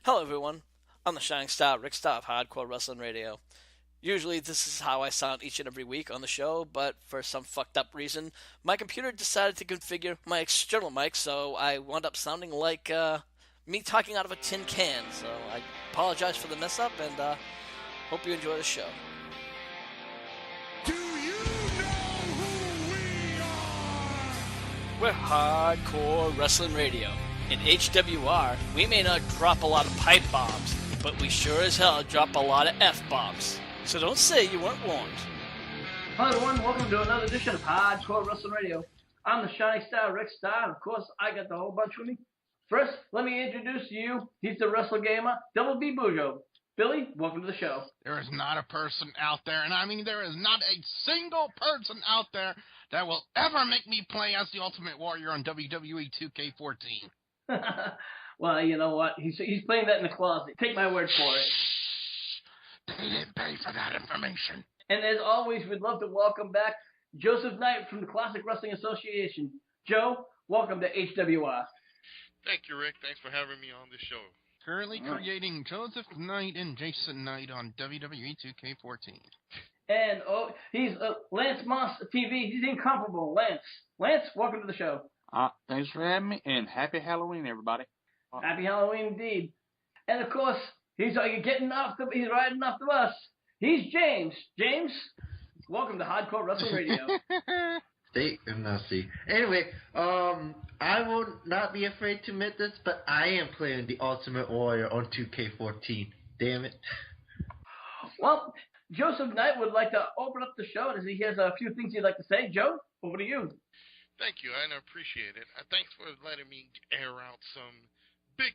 Hello, everyone. I'm the Shining Star, Rick Star of Hardcore Wrestling Radio. Usually, this is how I sound each and every week on the show, but for some fucked up reason, my computer decided to configure my external mic, so I wound up sounding like me talking out of a tin can. So I apologize for the mess up, and hope you enjoy the show. Do you know who we are? We're Hardcore Wrestling Radio. In HWR, we may not drop a lot of pipe bombs, but we sure as hell drop a lot of F-bombs. So don't say you weren't warned. Hello everyone, welcome to another edition of Hardcore Wrestling Radio. I'm the Shining Star, Rick Star, and of course I got the whole bunch with me. First, let me introduce to you, he's the Wrestle Gamer, Double B Bujo. Billy, welcome to the show. There is not a person out there, and I mean there is not a single person out there that will ever make me play as the Ultimate Warrior on WWE 2K14. Well, you know what? He's playing that in the closet. Take my word for it. They didn't pay for that information. And as always, we'd love to welcome back Joseph Knight from the Classic Wrestling Association. Joe, welcome to HWR. Thank you, Rick. Thanks for having me on the show. Currently creating Joseph Knight and Jason Knight on WWE 2K14. And he's Lance Moss TV. He's incomparable. Lance, welcome to the show. Thanks for having me, and happy Halloween, everybody. Happy Halloween indeed. And of course, he's riding off the bus. He's James. James, welcome to Hardcore Wrestling Radio. Anyway, I will not be afraid to admit this, but I am playing the Ultimate Warrior on 2K14. Damn it. Well, Joseph Knight would like to open up the show as he has a few things he'd like to say. Joe, over to you. Thank you, and I appreciate it. Thanks for letting me air out some big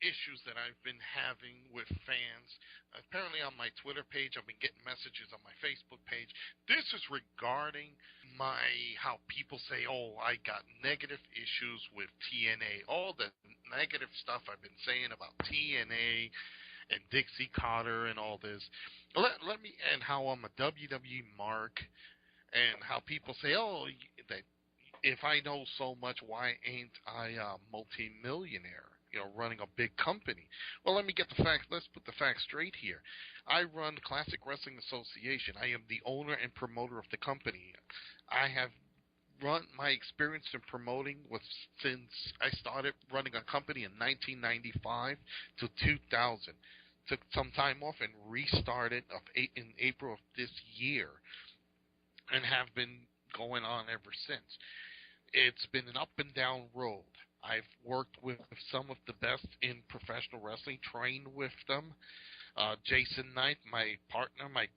issues that I've been having with fans. Apparently on my Twitter page, I've been getting messages on my Facebook page. This is regarding how people say, oh, I got negative issues with TNA. All the negative stuff I've been saying about TNA and Dixie Carter and all this. Let me, and how I'm a WWE mark, and how people say, oh, that if I know so much, why ain't I a multi-millionaire, running a big company? Well, let me get the facts. Let's put the facts straight here. I run the Classic Wrestling Association. I am the owner and promoter of the company. I have run my experience in promoting since I started running a company in 1995 to 2000. Took some time off and restarted in April of this year, and have been going on ever since. It's been an up and down road. I've worked with some of the best in professional wrestling, trained with them. Jason Knight, my partner, my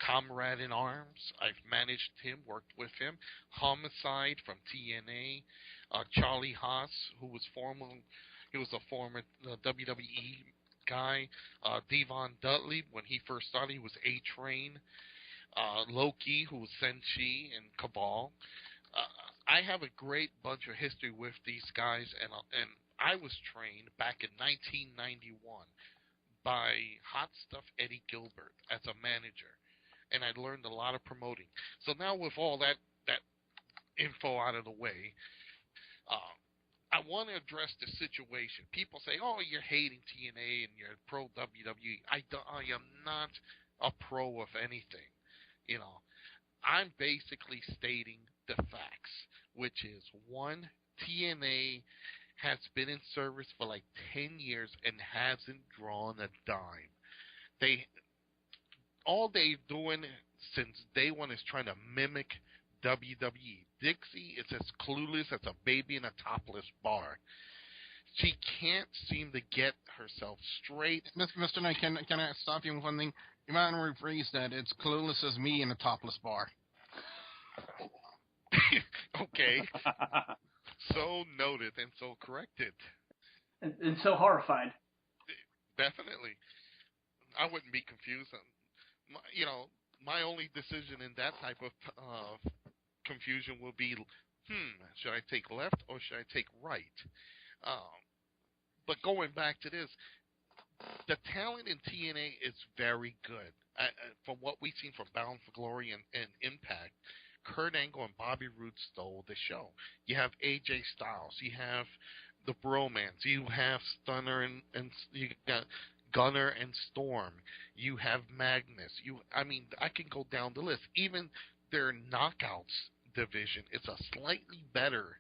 comrade in arms. I've managed him, worked with him. Homicide from TNA. Charlie Haas, who was a former WWE guy. Devon Dudley, when he first started, he was A-Train. Loki, who was Senshi and Cabal. I have a great bunch of history with these guys, and I was trained back in 1991 by Hot Stuff Eddie Gilbert as a manager, and I learned a lot of promoting. So now with all that info out of the way, I want to address the situation. People say, oh, you're hating TNA and you're pro WWE. I am not a pro of anything. I'm basically stating the facts, which is, one, TNA has been in service for like 10 years and hasn't drawn a dime. All they're doing since day one is trying to mimic WWE. Dixie is as clueless as a baby in a topless bar. She can't seem to get herself straight. Mr. Knight, can I stop you with one thing? You might want to rephrase that. It's clueless as me in a topless bar. Okay. So noted and so corrected. And so horrified. Definitely. I wouldn't be confused. My only decision in that type of confusion will be, should I take left or should I take right? But going back to this, the talent in TNA is very good. From what we've seen from Bound for Glory and Impact, Kurt Angle and Bobby Roode stole the show. You have AJ Styles. You have the bromance. You have Stunner and you got Gunner and Storm. You have Magnus. I can go down the list. Even their Knockouts division is a slightly better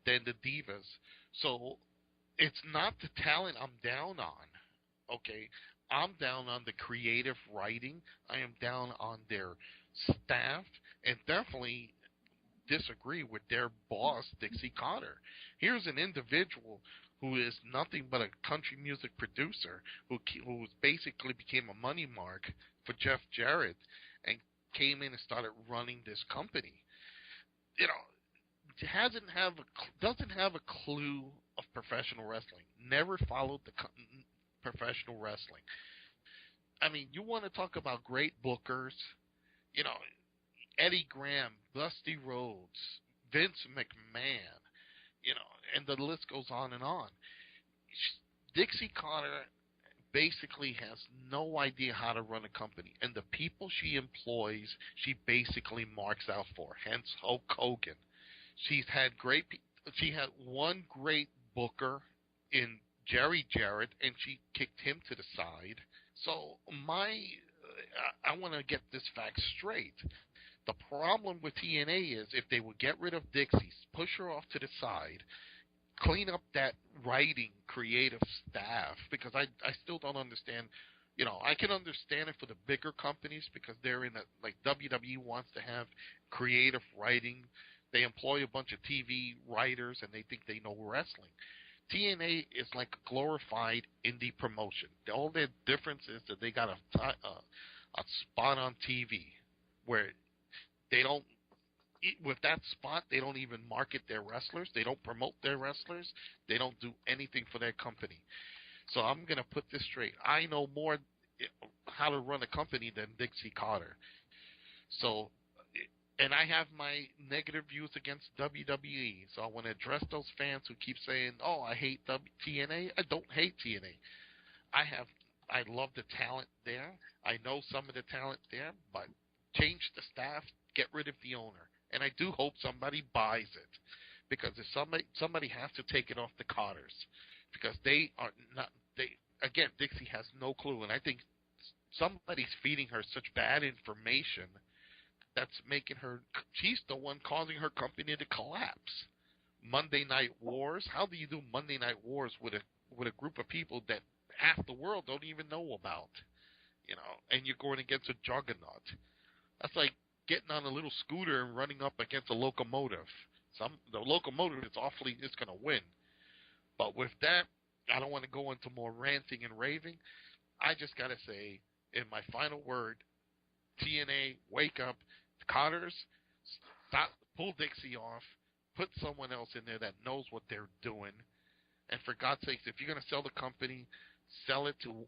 than the Divas. So it's not the talent I'm down on. Okay, I'm down on the creative writing. I am down on their staff, and definitely disagree with their boss, Dixie Carter. Here's an individual who is nothing but a country music producer who basically became a money mark for Jeff Jarrett and came in and started running this company. Doesn't have a clue of professional wrestling. Never followed the professional wrestling. You want to talk about great bookers? Eddie Graham, Dusty Rhodes, Vince McMahon, and the list goes on and on. Dixie Carter basically has no idea how to run a company, and the people she employs, she basically marks out for. Hence Hulk Hogan. She had one great booker in Jerry Jarrett, and she kicked him to the side. So I want to get this fact straight. The problem with TNA is if they would get rid of Dixie, push her off to the side, clean up that writing creative staff, because I still don't understand. I can understand it for the bigger companies because they're like WWE wants to have creative writing. They employ a bunch of TV writers and they think they know wrestling. TNA is like a glorified indie promotion. All their difference is that they got a spot on TV where they don't, with that spot, they don't even market their wrestlers. They don't promote their wrestlers. They don't do anything for their company. So I'm going to put this straight. I know more how to run a company than Dixie Carter. So, and I have my negative views against WWE. So I want to address those fans who keep saying, oh, I hate TNA. I don't hate TNA. I love the talent there. I know some of the talent there, but change the staff, get rid of the owner. And I do hope somebody buys it, because if somebody has to take it off the Carters, because they are not. Again, Dixie has no clue, and I think somebody's feeding her such bad information that's making her. She's the one causing her company to collapse. Monday Night Wars. How do you do Monday Night Wars with a group of people that half the world don't even know about? And you're going against a juggernaut. That's like getting on a little scooter and running up against a locomotive. The locomotive is going to win. But with that, I don't want to go into more ranting and raving. I just got to say, in my final word, TNA, wake up. Carters, stop, pull Dixie off, put someone else in there that knows what they're doing. And for God's sakes, if you're going to sell the company, sell it to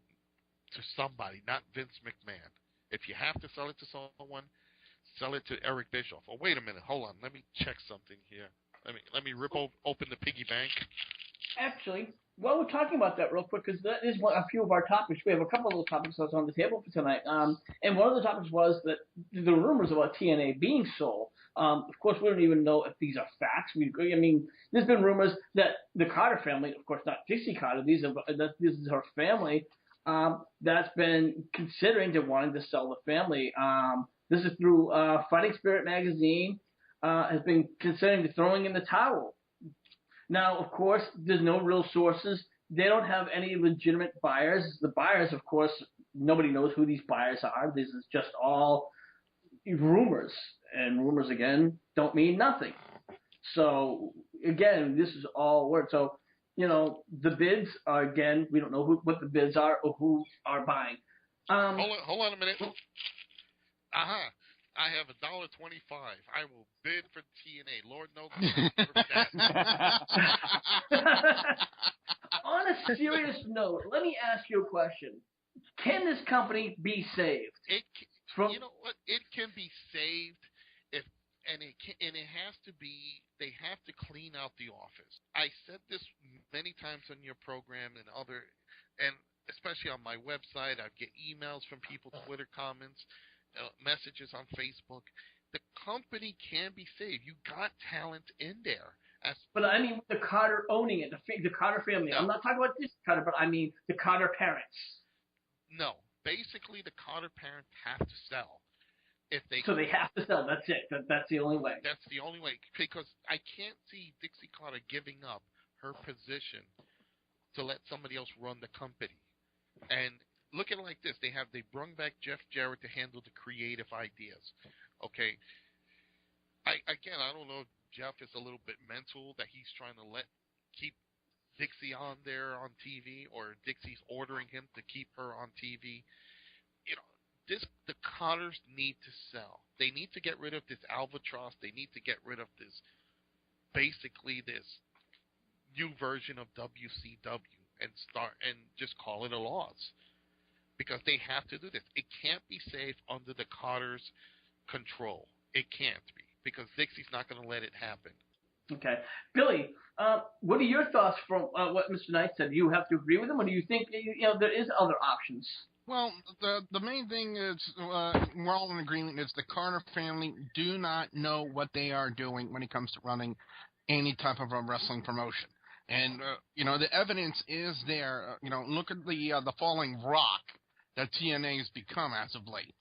somebody, not Vince McMahon. If you have to sell it to someone, sell it to Eric Bischoff. Oh, wait a minute. Hold on. Let me check something here. Let me rip open the piggy bank. Actually, while we're talking about that real quick, because that is a few of our topics. We have a couple of those topics that's on the table for tonight. And one of the topics was that the rumors about TNA being sold. Of course, we don't even know if these are facts. There's been rumors that the Carter family, of course not Dixie Carter, this is her family, that's been considering to wanting to sell the family. This is through Fighting Spirit magazine, has been considering throwing in the towel. Now, of course, there's no real sources. They don't have any legitimate buyers. The buyers, of course, nobody knows who these buyers are. This is just all rumors. And rumors, again, don't mean nothing. So, again, this is all word. So, the bids are, again, we don't know what the bids are or who are buying. Hold on a minute. I have $1.25. I will bid for TNA. Lord knows On a serious note, let me ask you a question. Can this company be saved? You know what? It can be saved it has to be. They have to clean out the office. I said this many times on your program and especially on my website. I get emails from people, Twitter comments. Messages on Facebook. The company can be saved. You got talent in there. But I mean, the Carter owning it, the Carter family. No. I'm not talking about this Carter, but I mean the Carter parents. No. Basically, the Carter parents have to sell. So they have to sell. That's it. That's the only way. That's the only way. Because I can't see Dixie Carter giving up her position to let somebody else run the company. And look at it like this: they brung back Jeff Jarrett to handle the creative ideas. Okay. I don't know if Jeff is a little bit mental that he's trying to keep Dixie on there on TV, or Dixie's ordering him to keep her on TV. You know, the Carters need to sell. They need to get rid of this albatross. They need to get rid of this new version of WCW and just call it a loss, because they have to do this. It can't be safe under the Carters' control. It can't be, because Dixie's not going to let it happen. Okay, Billy, what are your thoughts from what Mr. Knight said? Do you have to agree with him, or do you think there is other options? Well, the main thing is we're all in agreement is the Carter family do not know what they are doing when it comes to running any type of a wrestling promotion. And, the evidence is there. Look at the falling rock that TNA has become as of late.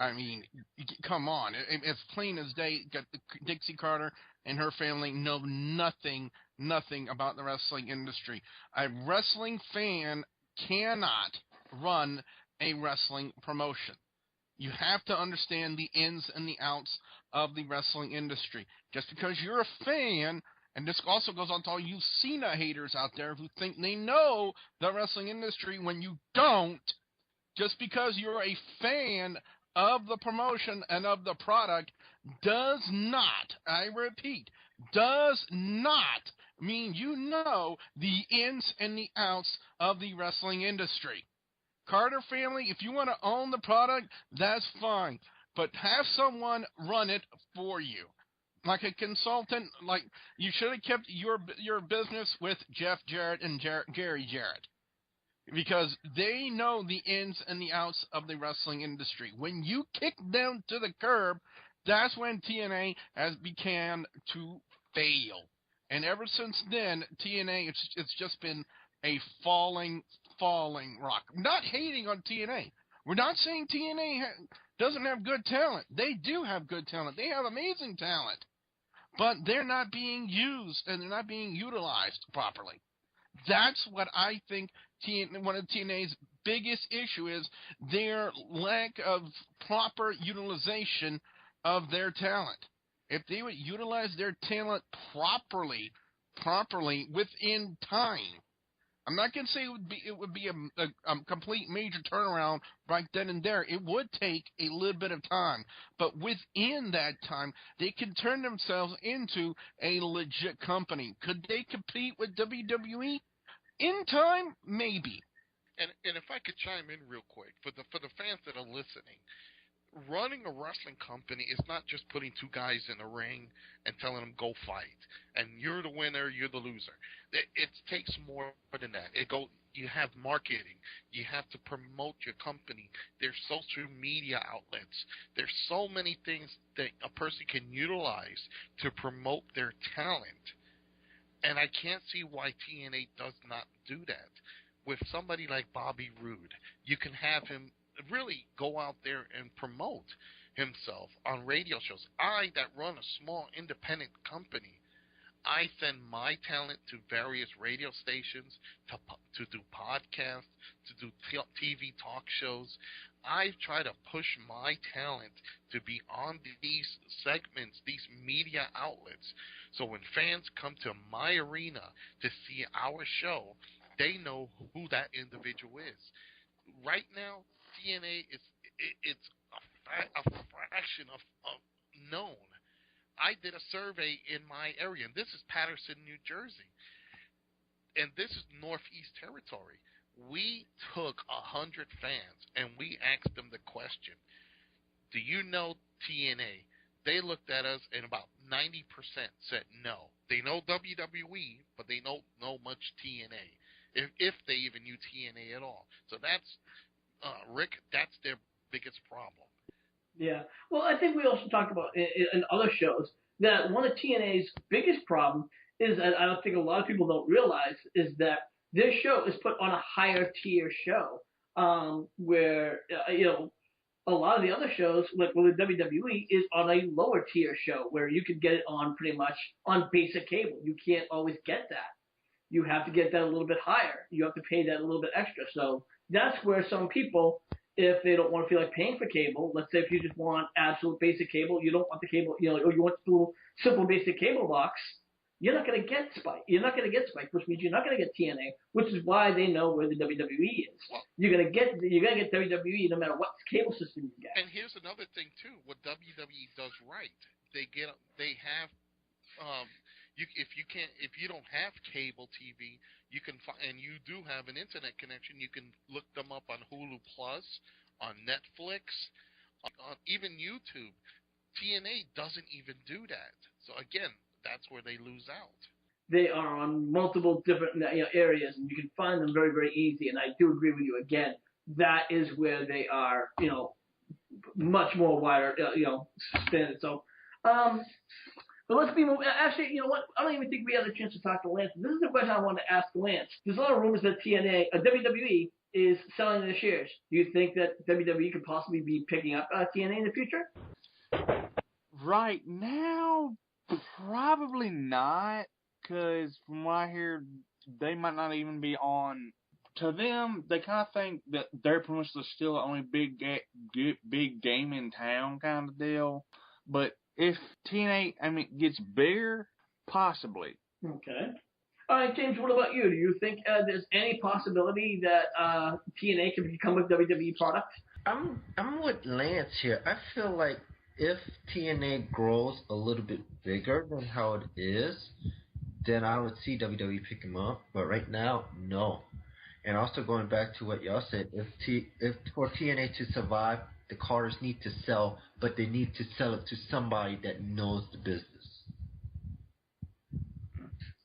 I mean, come on. It's plain as day. Dixie Carter and her family know nothing about the wrestling industry. A wrestling fan cannot run a wrestling promotion. You have to understand the ins and the outs of the wrestling industry. Just because you're a fan, and this also goes on to all you Cena haters out there who think they know the wrestling industry when you don't, just because you're a fan of the promotion and of the product does not, I repeat, does not mean you know the ins and the outs of the wrestling industry. Carter family, if you want to own the product, that's fine. But have someone run it for you. Like a consultant, like you should have kept your business with Jeff Jarrett and Gary Jarrett. Because they know the ins and the outs of the wrestling industry. When you kick them to the curb, that's when TNA has began to fail. And ever since then, TNA, it's just been a falling rock. I'm not hating on TNA. We're not saying TNA doesn't have good talent. They do have good talent. They have amazing talent. But they're not being used and they're not being utilized properly. That's what I think one of TNA's biggest issue is, their lack of proper utilization of their talent. If they would utilize their talent properly within time, I'm not going to say it would be a complete major turnaround right then and there. It would take a little bit of time. But within that time, they can turn themselves into a legit company. Could they compete with WWE? In time, maybe. And if I could chime in real quick, for the fans that are listening, running a wrestling company is not just putting two guys in a ring and telling them go fight, and you're the winner, you're the loser. It takes more than that. You have marketing, you have to promote your company. There's social media outlets. There's so many things that a person can utilize to promote their talent. And I can't see why TNA does not do that. With somebody like Bobby Roode, you can have him really go out there and promote himself on radio shows. I, that run a small independent company, I send my talent to various radio stations to do podcasts, to do TV talk shows. I try to push my talent to be on these segments, these media outlets. So when fans come to my arena to see our show, they know who that individual is. Right now, TNA it's a fraction of known. I did a survey in my area, and this is Patterson, New Jersey, and this is Northeast Territory. We took 100 fans, and we asked them the question, do you know TNA? They looked at us, and about 90% said no. They know WWE, but they don't know much TNA, if they even knew TNA at all. So that's, Rick, that's their biggest problem. Yeah. Well, I think we also talked about in other shows that one of TNA's biggest problem is, and I don't think a lot of people don't realize, is that this show is put on a higher tier show, where a lot of the other shows, like with the WWE, is on a lower tier show where you could get it on pretty much on basic cable. You can't always get that. You have to get that a little bit higher. You have to pay that a little bit extra. So that's where some people, if they don't want to feel like paying for cable, let's say if you just want absolute basic cable, you don't want the cable, or you want the little simple basic cable box, you're not going to get Spike. You're not going to get Spike, which means you're not going to get TNA, which is why they know where the WWE is. You're going to get WWE no matter what cable system you get. And here's another thing too. What WWE does right, they have if you don't have cable TV, you can and you do have an internet connection, you can look them up on Hulu Plus, on Netflix, on even YouTube. TNA doesn't even do that. So again, that's where they lose out. They are on multiple different areas, and you can find them very, very easy. And I do agree with you. Again, that is where they are, much more wider, expanded. So, but let's be moving. Actually, you know what? I don't even think we had a chance to talk to Lance. This is the question I wanted to ask Lance. There's a lot of rumors that WWE is selling their shares. Do you think that WWE could possibly be picking up TNA in the future? Right now, probably not, because from what I hear, they might not even be on. To them, they kind of think that they're pretty much still the only big game in town kind of deal. But if TNA, gets bigger, possibly. Okay. All right, James, what about you? Do you think there's any possibility that TNA can become a WWE product? I'm with Lance here. I feel like if TNA grows a little bit bigger than how it is, then I would see WWE pick him up. But right now, no. And also going back to what y'all said, if for TNA to survive, the Carters need to sell, but they need to sell it to somebody that knows the business.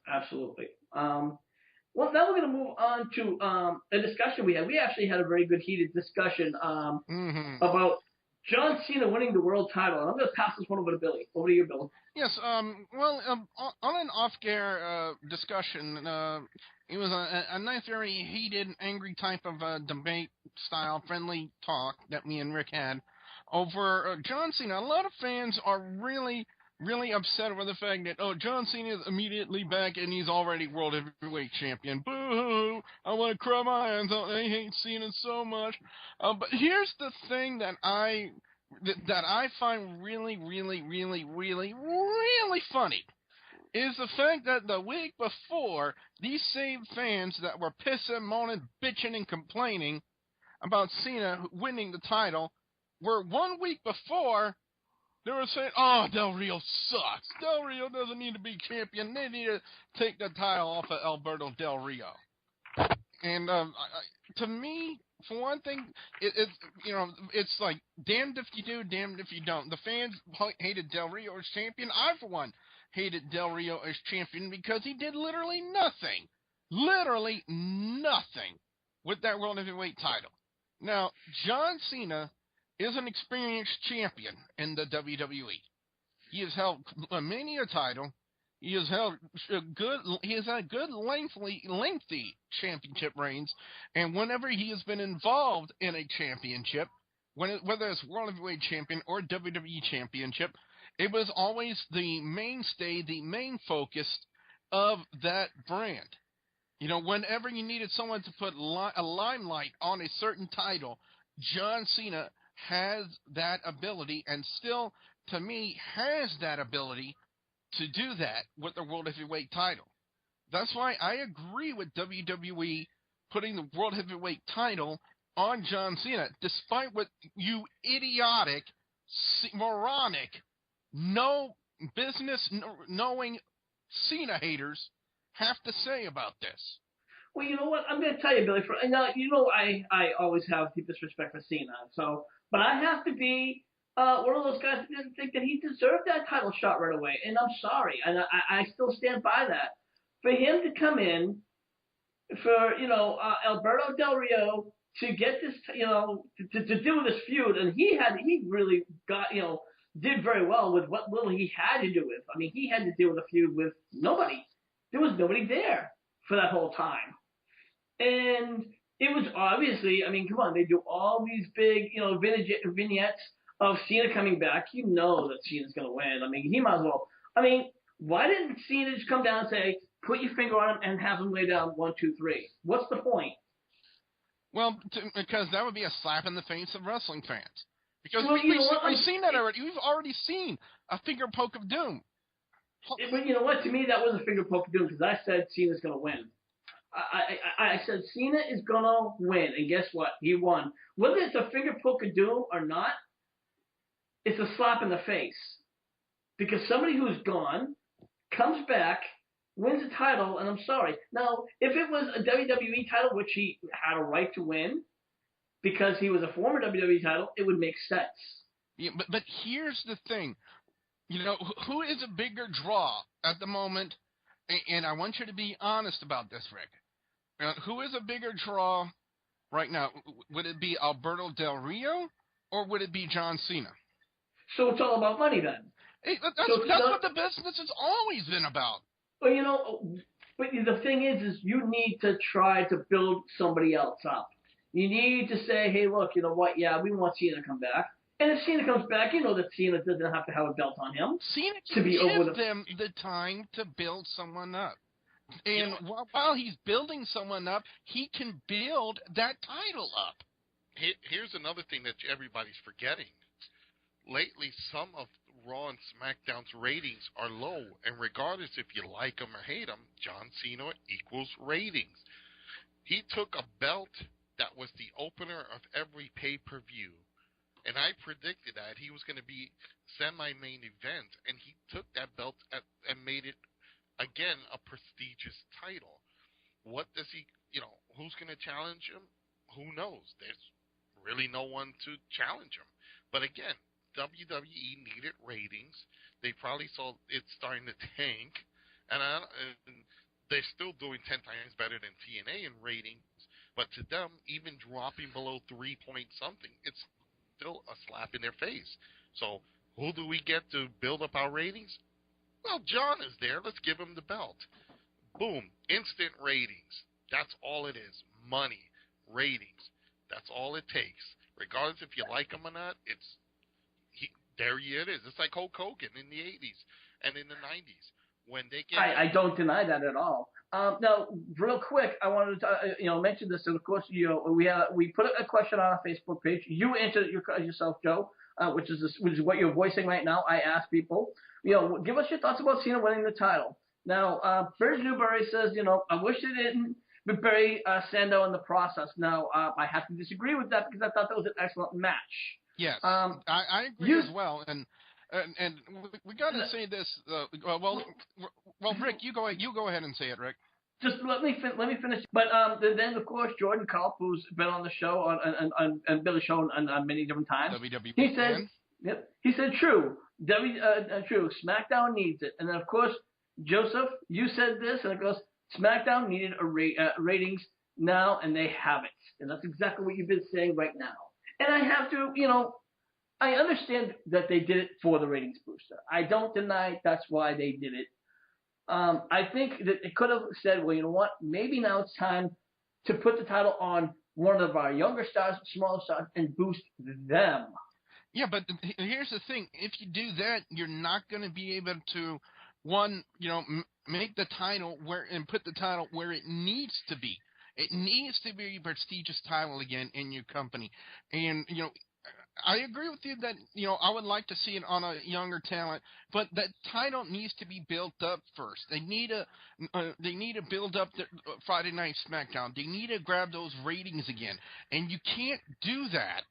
Absolutely. Well, now we're going to move on to a discussion we had. We actually had a very good heated discussion about John Cena winning the world title. And I'm going to pass this one over to Billy. Over to you, Billy. Yes, on an off-air discussion, it was a nice, very heated, angry type of debate-style, friendly talk that me and Rick had over John Cena. A lot of fans are really, really upset with the fact that, John Cena is immediately back and he's already World Heavyweight Champion. Boo-hoo! I want to cry my hands out. I hate Cena so much. But here's the thing that I find really, really, really, really, really funny is the fact that the week before, these same fans that were pissing, moaning, bitching, and complaining about Cena winning the title were 1 week before they were saying, Del Rio sucks. Del Rio doesn't need to be champion. They need to take the title off of Alberto Del Rio. And to me, for one thing, it's like damned if you do, damned if you don't. The fans hated Del Rio as champion. I, for one, hated Del Rio as champion because he did literally nothing with that World Heavyweight title. Now, John Cena is an experienced champion in the WWE. He has held many a title. He has had good lengthy championship reigns, and whenever he has been involved in a championship, whether it's World Heavyweight Champion or WWE Championship, it was always the mainstay, the main focus of that brand. Whenever you needed someone to put a limelight on a certain title, John Cena has that ability, and still, to me, has that ability to do that with the World Heavyweight title. That's why I agree with WWE putting the World Heavyweight title on John Cena, despite what you idiotic, moronic, no business knowing Cena haters have to say about this. Well, you know what? I'm going to tell you, Billy. I always have deepest respect for Cena. But I have to be one of those guys who didn't think that he deserved that title shot right away. And I'm sorry. And I still stand by that. For him to come in, for, Alberto Del Rio to get this, to do this feud, and he really got, did very well with what little he had to do with. I mean, he had to deal with a feud with nobody. there was nobody there for that whole time. And it was obviously, I mean, come on, they do all these big, vignettes of Cena coming back. You know that Cena's going to win. I mean, he might as well. I mean, why didn't Cena just come down and say, put your finger on him and have him lay down 1, 2, 3? What's the point? Well, because that would be a slap in the face of wrestling fans. Because Well, we've seen that already. We've already seen a finger poke of doom. But you know what? To me, that was a finger poke of doom because I said Cena's going to win. I said Cena is going to win, and guess what? He won. Whether it's a finger poke of doom or not, it's a slap in the face. Because somebody who's gone comes back, wins a title, and I'm sorry. Now, if it was a WWE title, which he had a right to win, because he was a former WWE title, it would make sense. Yeah, but here's the thing. You know, who is a bigger draw at the moment? And I want you to be honest about this, Rick. Who is a bigger draw right now? Would it be Alberto Del Rio or would it be John Cena? So it's all about money then. Hey, that's what the business has always been about. Well, but the thing is you need to try to build somebody else up. You need to say, hey, look, you know what? Yeah, we want Cena to come back. And if Cena comes back, you know that Cena doesn't have to have a belt on him. Cena can give them the time to build someone up. And while he's building someone up, he can build that title up. Here's another thing that everybody's forgetting. Lately, some of Raw and SmackDown's ratings are low, and regardless if you like them or hate them, John Cena equals ratings. He took a belt that was the opener of every pay-per-view, and I predicted that he was going to be semi-main event, and he took that belt and made it, again, a prestigious title. What does he, who's going to challenge him? Who knows? There's really no one to challenge him. But again, WWE needed ratings. They probably saw it starting to tank, and they're still doing 10 times better than TNA in ratings. But to them, even dropping below 3 point something, it's still a slap in their face. So who do we get to build up our ratings? Well, John is there. Let's give him the belt. Boom. Instant ratings. That's all it is. Money. Ratings. That's all it takes. Regardless if you like him or not, there it is. It's like Hulk Hogan in the 80s and in the 90s. When they get I don't deny that at all. Now, real quick, I wanted to mention this. And of course, we put a question on our Facebook page. You answered it yourself, Joe, which is what you're voicing right now. I asked people, give us your thoughts about Cena winning the title. Now, Burge Newberry says, I wish they didn't bury Sandow in the process. Now, I have to disagree with that because I thought that was an excellent match. Yes, I agree as well, and we got to say this. Well, Rick, you go ahead and say it, Rick. Just let me finish. But then of course Jordan Culp, who's been on the show on Billy's show on many different times. WWE. He said, yep. He said, true. True. SmackDown needs it, and then of course Joseph, you said this, and it goes, SmackDown needed ratings now, and they have it, and that's exactly what you've been saying right now. And I have to, I understand that they did it for the ratings booster. I don't deny that's why they did it. I think that it could have said, well, you know what? Maybe now it's time to put the title on one of our younger stars, smaller stars, and boost them. Yeah, but here's the thing. If you do that, you're not going to be able to, make the title and put the title where it needs to be. It needs to be a prestigious title again in your company. And, I agree with you that, I would like to see it on a younger talent, but that title needs to be built up first. They need to build up the Friday Night SmackDown. They need to grab those ratings again. And you can't do that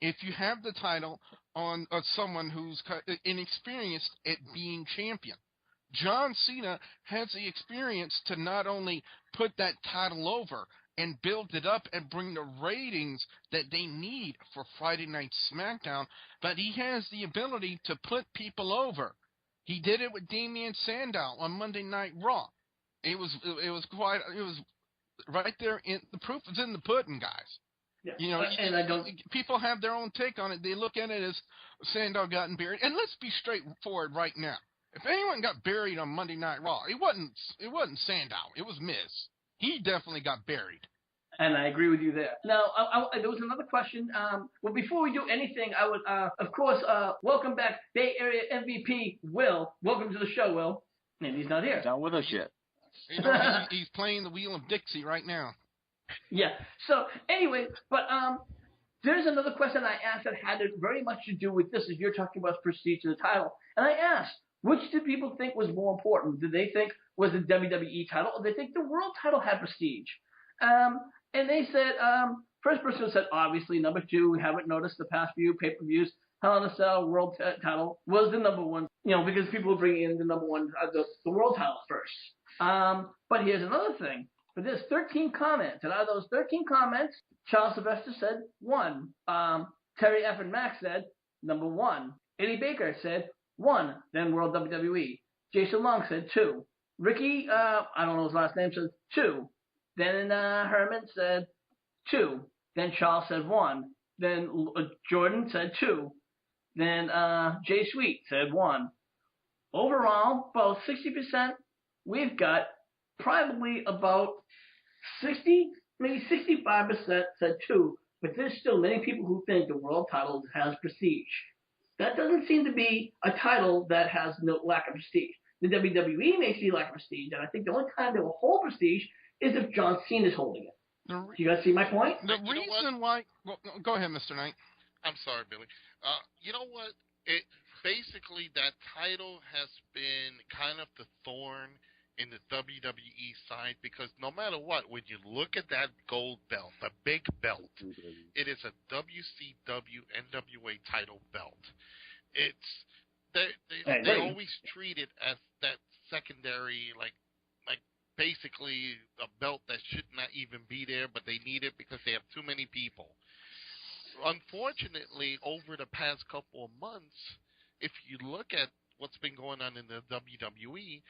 if you have the title on someone who's inexperienced at being champion. John Cena has the experience to not only put that title over and build it up and bring the ratings that they need for Friday Night SmackDown, but he has the ability to put people over. He did it with Damian Sandow on Monday Night Raw. It was right there. The proof is in the pudding, guys. Yeah. And I don't. People have their own take on it. They look at it as Sandow gotten buried. And let's be straightforward right now. If anyone got buried on Monday Night Raw, it wasn't Sandow. It was Miz. He definitely got buried. And I agree with you there. Now, there was another question. Well, before we do anything, I would, of course, welcome back Bay Area MVP Will. Welcome to the show, Will. And he's not here. He's not with us yet. You know, he's playing the Wheel of Dixie right now. Yeah. So anyway, but there's another question I asked that had very much to do with this. As you're talking about prestige of the title, and I asked, which do people think was more important? Did they think was the WWE title, or did they think the world title had prestige? And they said, first person said, obviously, number 2, we haven't noticed the past few pay-per-views, Hell in a Cell world title was the number 1, because people were bringing in the number 1, the world title first. But here's another thing. For this 13 comments, and out of those 13 comments, Charles Sylvester said 1. Terry F. and Max said number 1. Eddie Baker said 1, then World WWE. Jason Long said 2. Ricky, I don't know his last name, said 2. Then Herman said 2. Then Charles said 1. Then Jordan said 2. Then Jay Sweet said 1. Overall, about 60%. We've got probably about 60, maybe 65% said 2. But there's still many people who think the world title has prestige. That doesn't seem to be a title that has no lack of prestige. The WWE may see lack of prestige, and I think the only time they will hold prestige is if John Cena is holding it. Do you guys see my point? The reason why... Well, go ahead, Mr. Knight. I'm sorry, Billy. You know what? Basically, that title has been kind of the thorn in the WWE side, because no matter what, when you look at that gold belt, the big belt, it is a WCW NWA title belt. They always treat it as that secondary, like basically a belt that should not even be there, but they need it because they have too many people. Unfortunately, over the past couple of months, if you look at what's been going on in the WWE,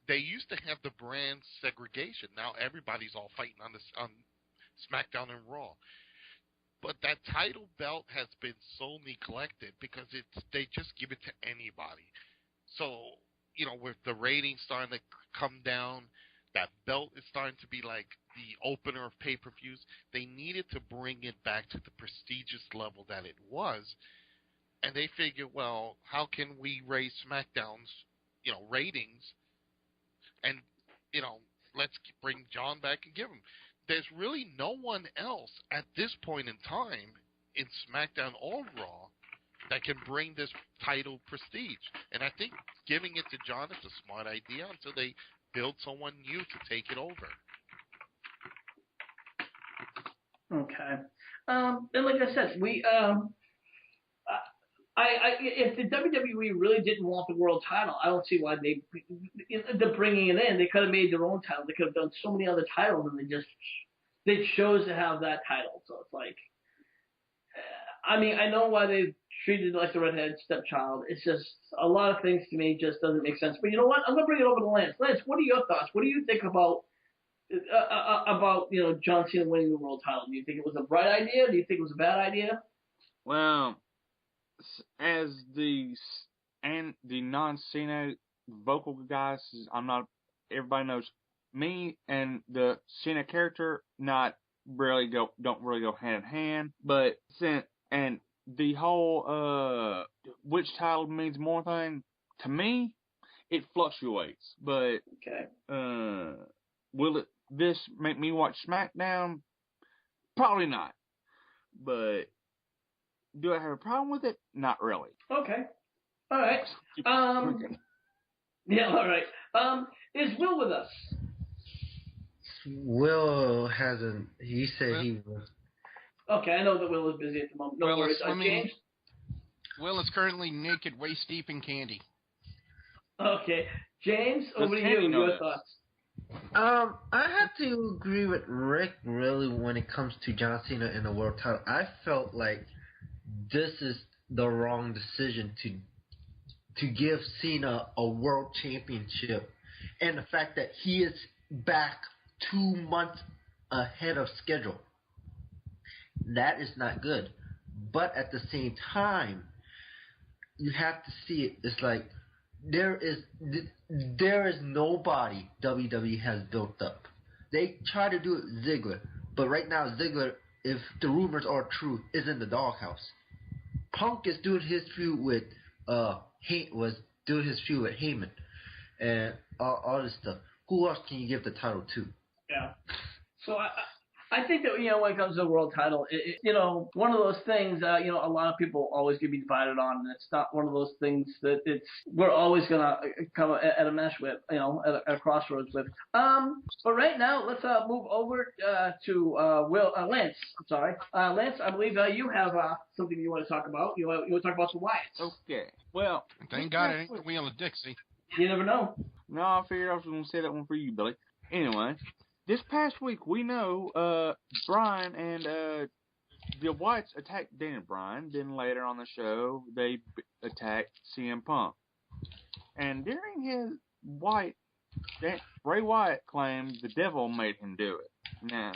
they used to have the brand segregation. Now everybody's all fighting on SmackDown and Raw. But that title belt has been so neglected because they just give it to anybody. So, with the ratings starting to come down, that belt is starting to be like the opener of pay-per-views. They needed to bring it back to the prestigious level that it was. And they figured, well, how can we raise SmackDown's, ratings? And, let's bring John back and give him. There's really no one else at this point in time in SmackDown or Raw that can bring this title prestige. And I think giving it to John is a smart idea until they build someone new to take it over. Okay. And like I said, if the WWE really didn't want the world title, I don't see why they're bringing it in. They could have made their own title. They could have done so many other titles, and they chose to have that title. So it's like, I know why they treated it like the redheaded stepchild. It's just a lot of things to me just doesn't make sense. But you know what? I'm gonna bring it over to Lance. Lance, what are your thoughts? What do you think about John Cena winning the world title? Do you think it was a bright idea? Do you think it was a bad idea? Well, as the non-Cena vocal guys, everybody knows me and the Cena character don't really go hand in hand. But and the whole which title means more thing to me, it fluctuates. But okay, will this make me watch SmackDown? Probably not. But do I have a problem with it? Not really. Okay. All right. Yeah, all right. Is Will with us? Will hasn't. He said he was. Okay, I know that Will is busy at the moment. No worries. James? Will is currently naked, waist deep in candy. Okay. James, over to you. Your thoughts. I have to agree with Rick, really, when it comes to John Cena in the world title. I felt like this is the wrong decision to give Cena a world championship, and the fact that he is back 2 months ahead of schedule. That is not good. But at the same time, you have to see it. It's like there is nobody WWE has built up. They try to do it Ziggler, but right now Ziggler, if the rumors are true, is in the doghouse. Punk is doing his feud with Heyman and all this stuff. Who else can you give the title to? Yeah. So I think that, when it comes to the world title, one of those things, a lot of people always get me divided on, and it's not one of those things that we're always going to come at a mesh with, at a crossroads with. But right now, let's move over to Lance. I'm sorry. Lance, I believe you have something you want to talk about. You want to talk about the Wyatts. Okay. Well, Thank God it ain't the wheel of Dixie. You never know. No, I figured I was going to say that one for you, Billy. Anyway, this past week, we know Bryan and the Wyatts attacked Daniel Bryan. Then later on the show, they attacked CM Punk. And during his Bray Wyatt claimed the devil made him do it. Now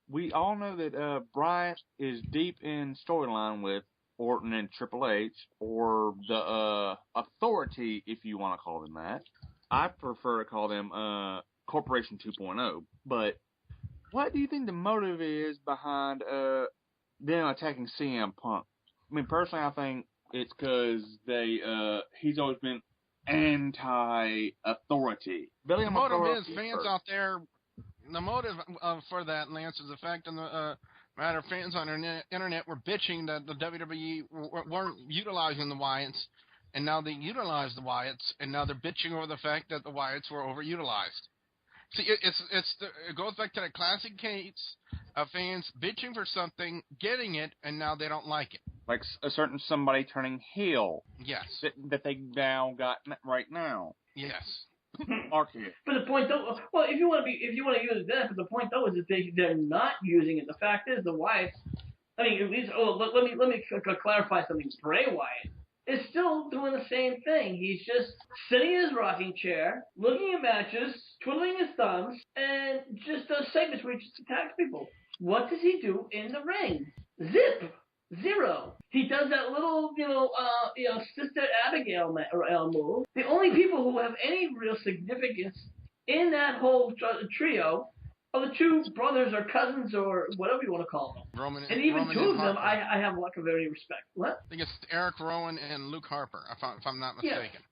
we all know that Bryan is deep in storyline with Orton and Triple H, or the Authority, if you want to call them that. I prefer to call them Corporation 2.0. But what do you think the motive is behind them attacking CM Punk? I mean, personally, I think it's because he's always been anti-authority. Billy, The motive is fans out there. The motive for that, Lance, is the fact on the matter fans on the internet were bitching that the WWE weren't utilizing the Wyatts, and now they utilize the Wyatts, and now they're bitching over the fact that the Wyatts were overutilized. See, it goes back to that classic case of fans bitching for something, getting it, and now they don't like it. Like a certain somebody turning heel. Yes. That they now got right now. Yes. Arcade. But the point, though, well, if you want to use that, but the point though is that they're not using it. The fact is, the Wyatts. I mean, at least, let me clarify something. Bray Wyatt is still doing the same thing. He's just sitting in his rocking chair, looking at matches, twiddling his thumbs, and just does segments where he just attacks people. What does he do in the ring? Zip. Zero. He does that little, Sister Abigail move. The only people who have any real significance in that whole trio are the two brothers or cousins or whatever you want to call them. Roman, and even Roman two of and them, Harper. I have lack of any respect. What? I think it's Eric Rowan and Luke Harper, if I'm not mistaken. Yes.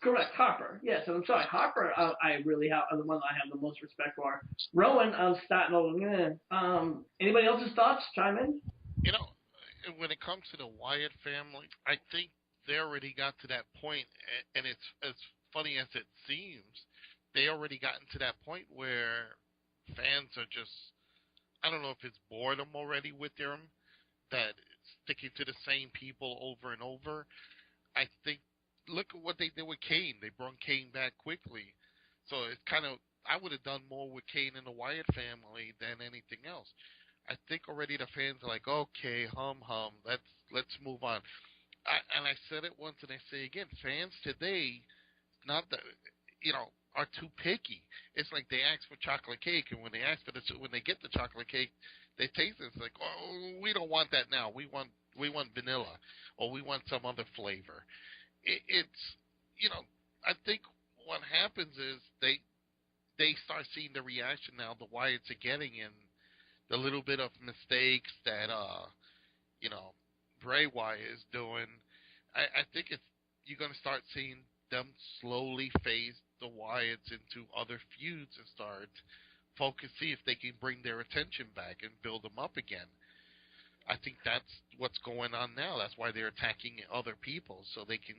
Correct, Harper. Yes, I'm sorry. Harper, I really have the one I have the most respect for. Rowan, I'm starting over. Anybody else's thoughts? Chime in. When it comes to the Wyatt family, I think they already got to that point, and it's as funny as it seems, they already gotten to that point where fans are just, I don't know if it's boredom already with them, that sticking to the same people over and over. I think, look at what they did with Kane. They brought Kane back quickly. So it's kind of, I would have done more with Kane and the Wyatt family than anything else. I think already the fans are like, okay, let's move on. I said it once and I say again, fans today, are too picky. It's like they ask for chocolate cake, and when they get the chocolate cake, they taste it. It's like, oh, we don't want that now. We want vanilla, or we want some other flavor. I think what happens is they start seeing the reaction now the Wyatts are getting in. The little bit of mistakes that Bray Wyatt is doing, I think you're going to start seeing them slowly phase the Wyatts into other feuds and start see if they can bring their attention back and build them up again. I think that's what's going on now. That's why they're attacking other people, so they can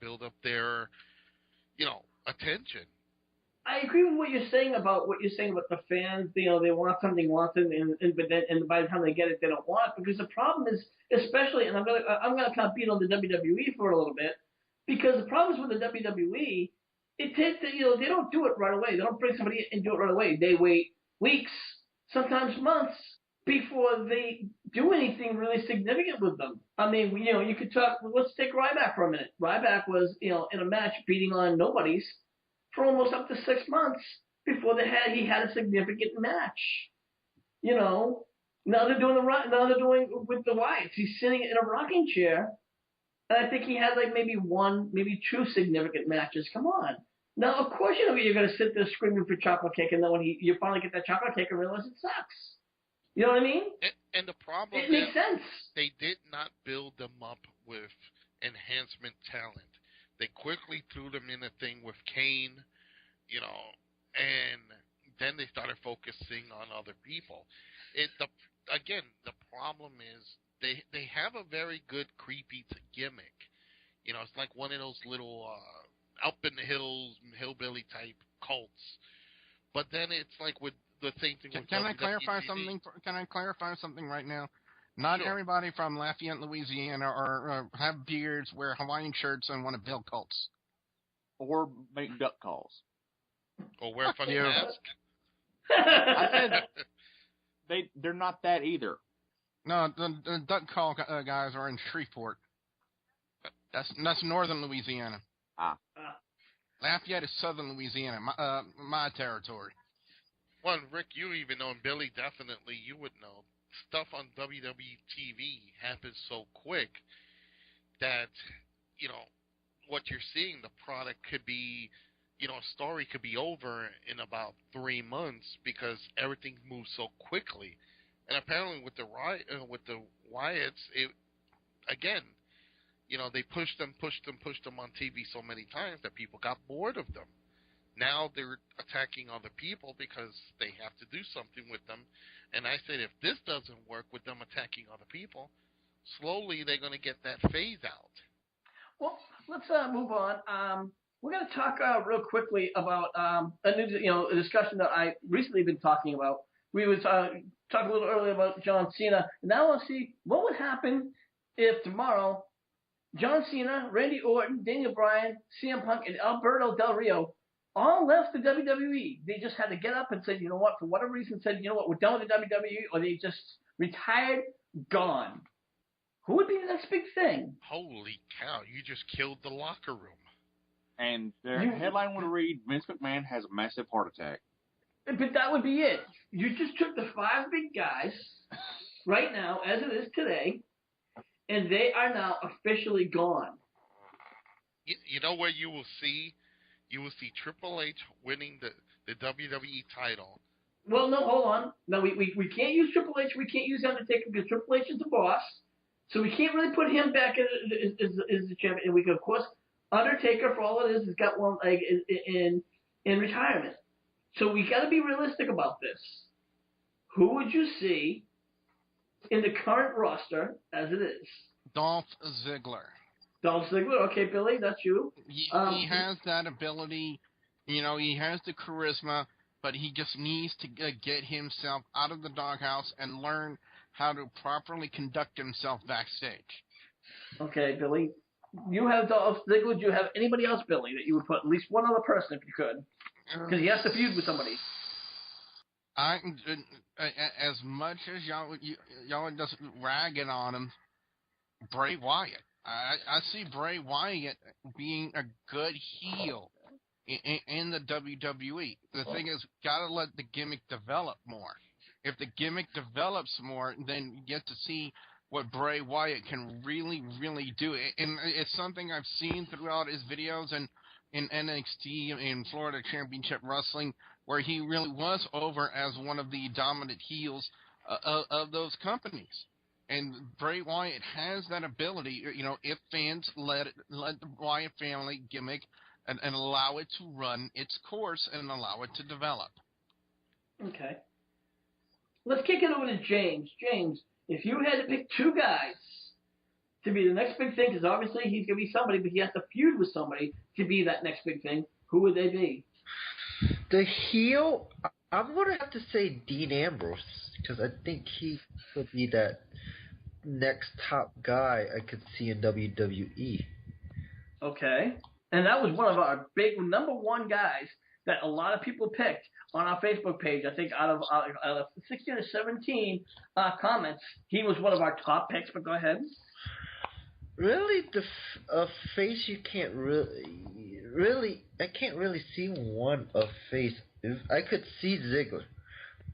build up their attention. I agree with what you're saying about the fans. They want something once, and by the time they get it, they don't want it. Because the problem is, especially, and I'm gonna kind of beat on the WWE for a little bit, because the problem is with the WWE, it takes they don't do it right away. They don't bring somebody in and do it right away. They wait weeks, sometimes months, before they do anything really significant with them. I mean, you could talk. Let's take Ryback for a minute. Ryback was in a match beating on nobodies for almost up to 6 months before he had a significant match. Now they're doing with the Wyatts. He's sitting in a rocking chair And I think he had like maybe one, maybe two significant matches. Come on. Now, of course, you're going to sit there screaming for chocolate cake, and then when you finally get that chocolate cake and realize it sucks. You know what I mean? And the problem It is makes sense. they did not build them up with enhancement talent. They quickly threw them in a thing with Kane, and then they started focusing on other people. The problem is they have a very good creepy gimmick. It's like one of those little up in the hills hillbilly type cults. But then it's like with the same thing with Can I clarify WWTV. something? Can I clarify something right now? Not Sure. everybody from Lafayette, Louisiana, or have beards, wear Hawaiian shirts, and want to build cults. Or make duck calls. Or wear funny You. masks. I said they're not that either. No, the duck call guys are in Shreveport. That's northern Louisiana. Lafayette is southern Louisiana, my territory. Well, Rick, you even know, and Billy definitely, you would know. Stuff on WWTV happens so quick that, what you're seeing, the product could be, a story could be over in about 3 months because everything moves so quickly. And apparently with the Wyatts, they pushed them on TV so many times that people got bored of them. Now they're attacking other people because they have to do something with them. And I said, if this doesn't work with them attacking other people, slowly they're going to get that phase out. Well, let's move on. We're going to talk real quickly about a discussion that I recently been talking about. We was talking a little earlier about John Cena, and now I want to see what would happen if tomorrow John Cena, Randy Orton, Daniel Bryan, CM Punk, and Alberto Del Rio all left the WWE. They just had to get up and said, you know what, for whatever reason, we're done with the WWE, or they just retired, gone. Who would be the next big thing? Holy cow, you just killed the locker room. And their headline would read, Vince McMahon has a massive heart attack. But that would be it. You just took the 5 big guys right now, as it is today, and they are now officially gone. You know where you will see? You will see Triple H winning the WWE title. Well, no, hold on. No, we can't use Triple H. We can't use Undertaker because Triple H is the boss. So we can't really put him back as the champion. And we can, of course, Undertaker, for all it is, has got one leg in retirement. So we got to be realistic about this. Who would you see in the current roster as it is? Dolph Ziggler. Dolph Ziggler. Okay, Billy, that's you. He has that ability. He has the charisma, but he just needs to get himself out of the doghouse and learn how to properly conduct himself backstage. Okay, Billy. You have Dolph Ziggler. Do you have anybody else, Billy, that you would put at least one other person if you could? Because he has to feud with somebody. As much as y'all are just ragging on him, Bray Wyatt. I see Bray Wyatt being a good heel in the WWE. The thing is, gotta let the gimmick develop more. If the gimmick develops more, then you get to see what Bray Wyatt can really, really do. And it's something I've seen throughout his videos and in NXT, in Florida Championship Wrestling, where he really was over as one of the dominant heels of those companies. And Bray Wyatt has that ability, if fans let the Wyatt family gimmick and allow it to run its course and allow it to develop. Okay. Let's kick it over to James. James, if you had to pick 2 guys to be the next big thing, because obviously he's going to be somebody, but he has to feud with somebody to be that next big thing, who would they be? The heel, I'm going to have to say Dean Ambrose, because I think he could be that next top guy I could see in WWE. Okay. And that was one of our big number 1 guys that a lot of people picked on our Facebook page. I think out of 16 or 17 comments, he was one of our top picks, but go ahead. Really, a face you can't really, I can't really see one of face. I could see Ziggler,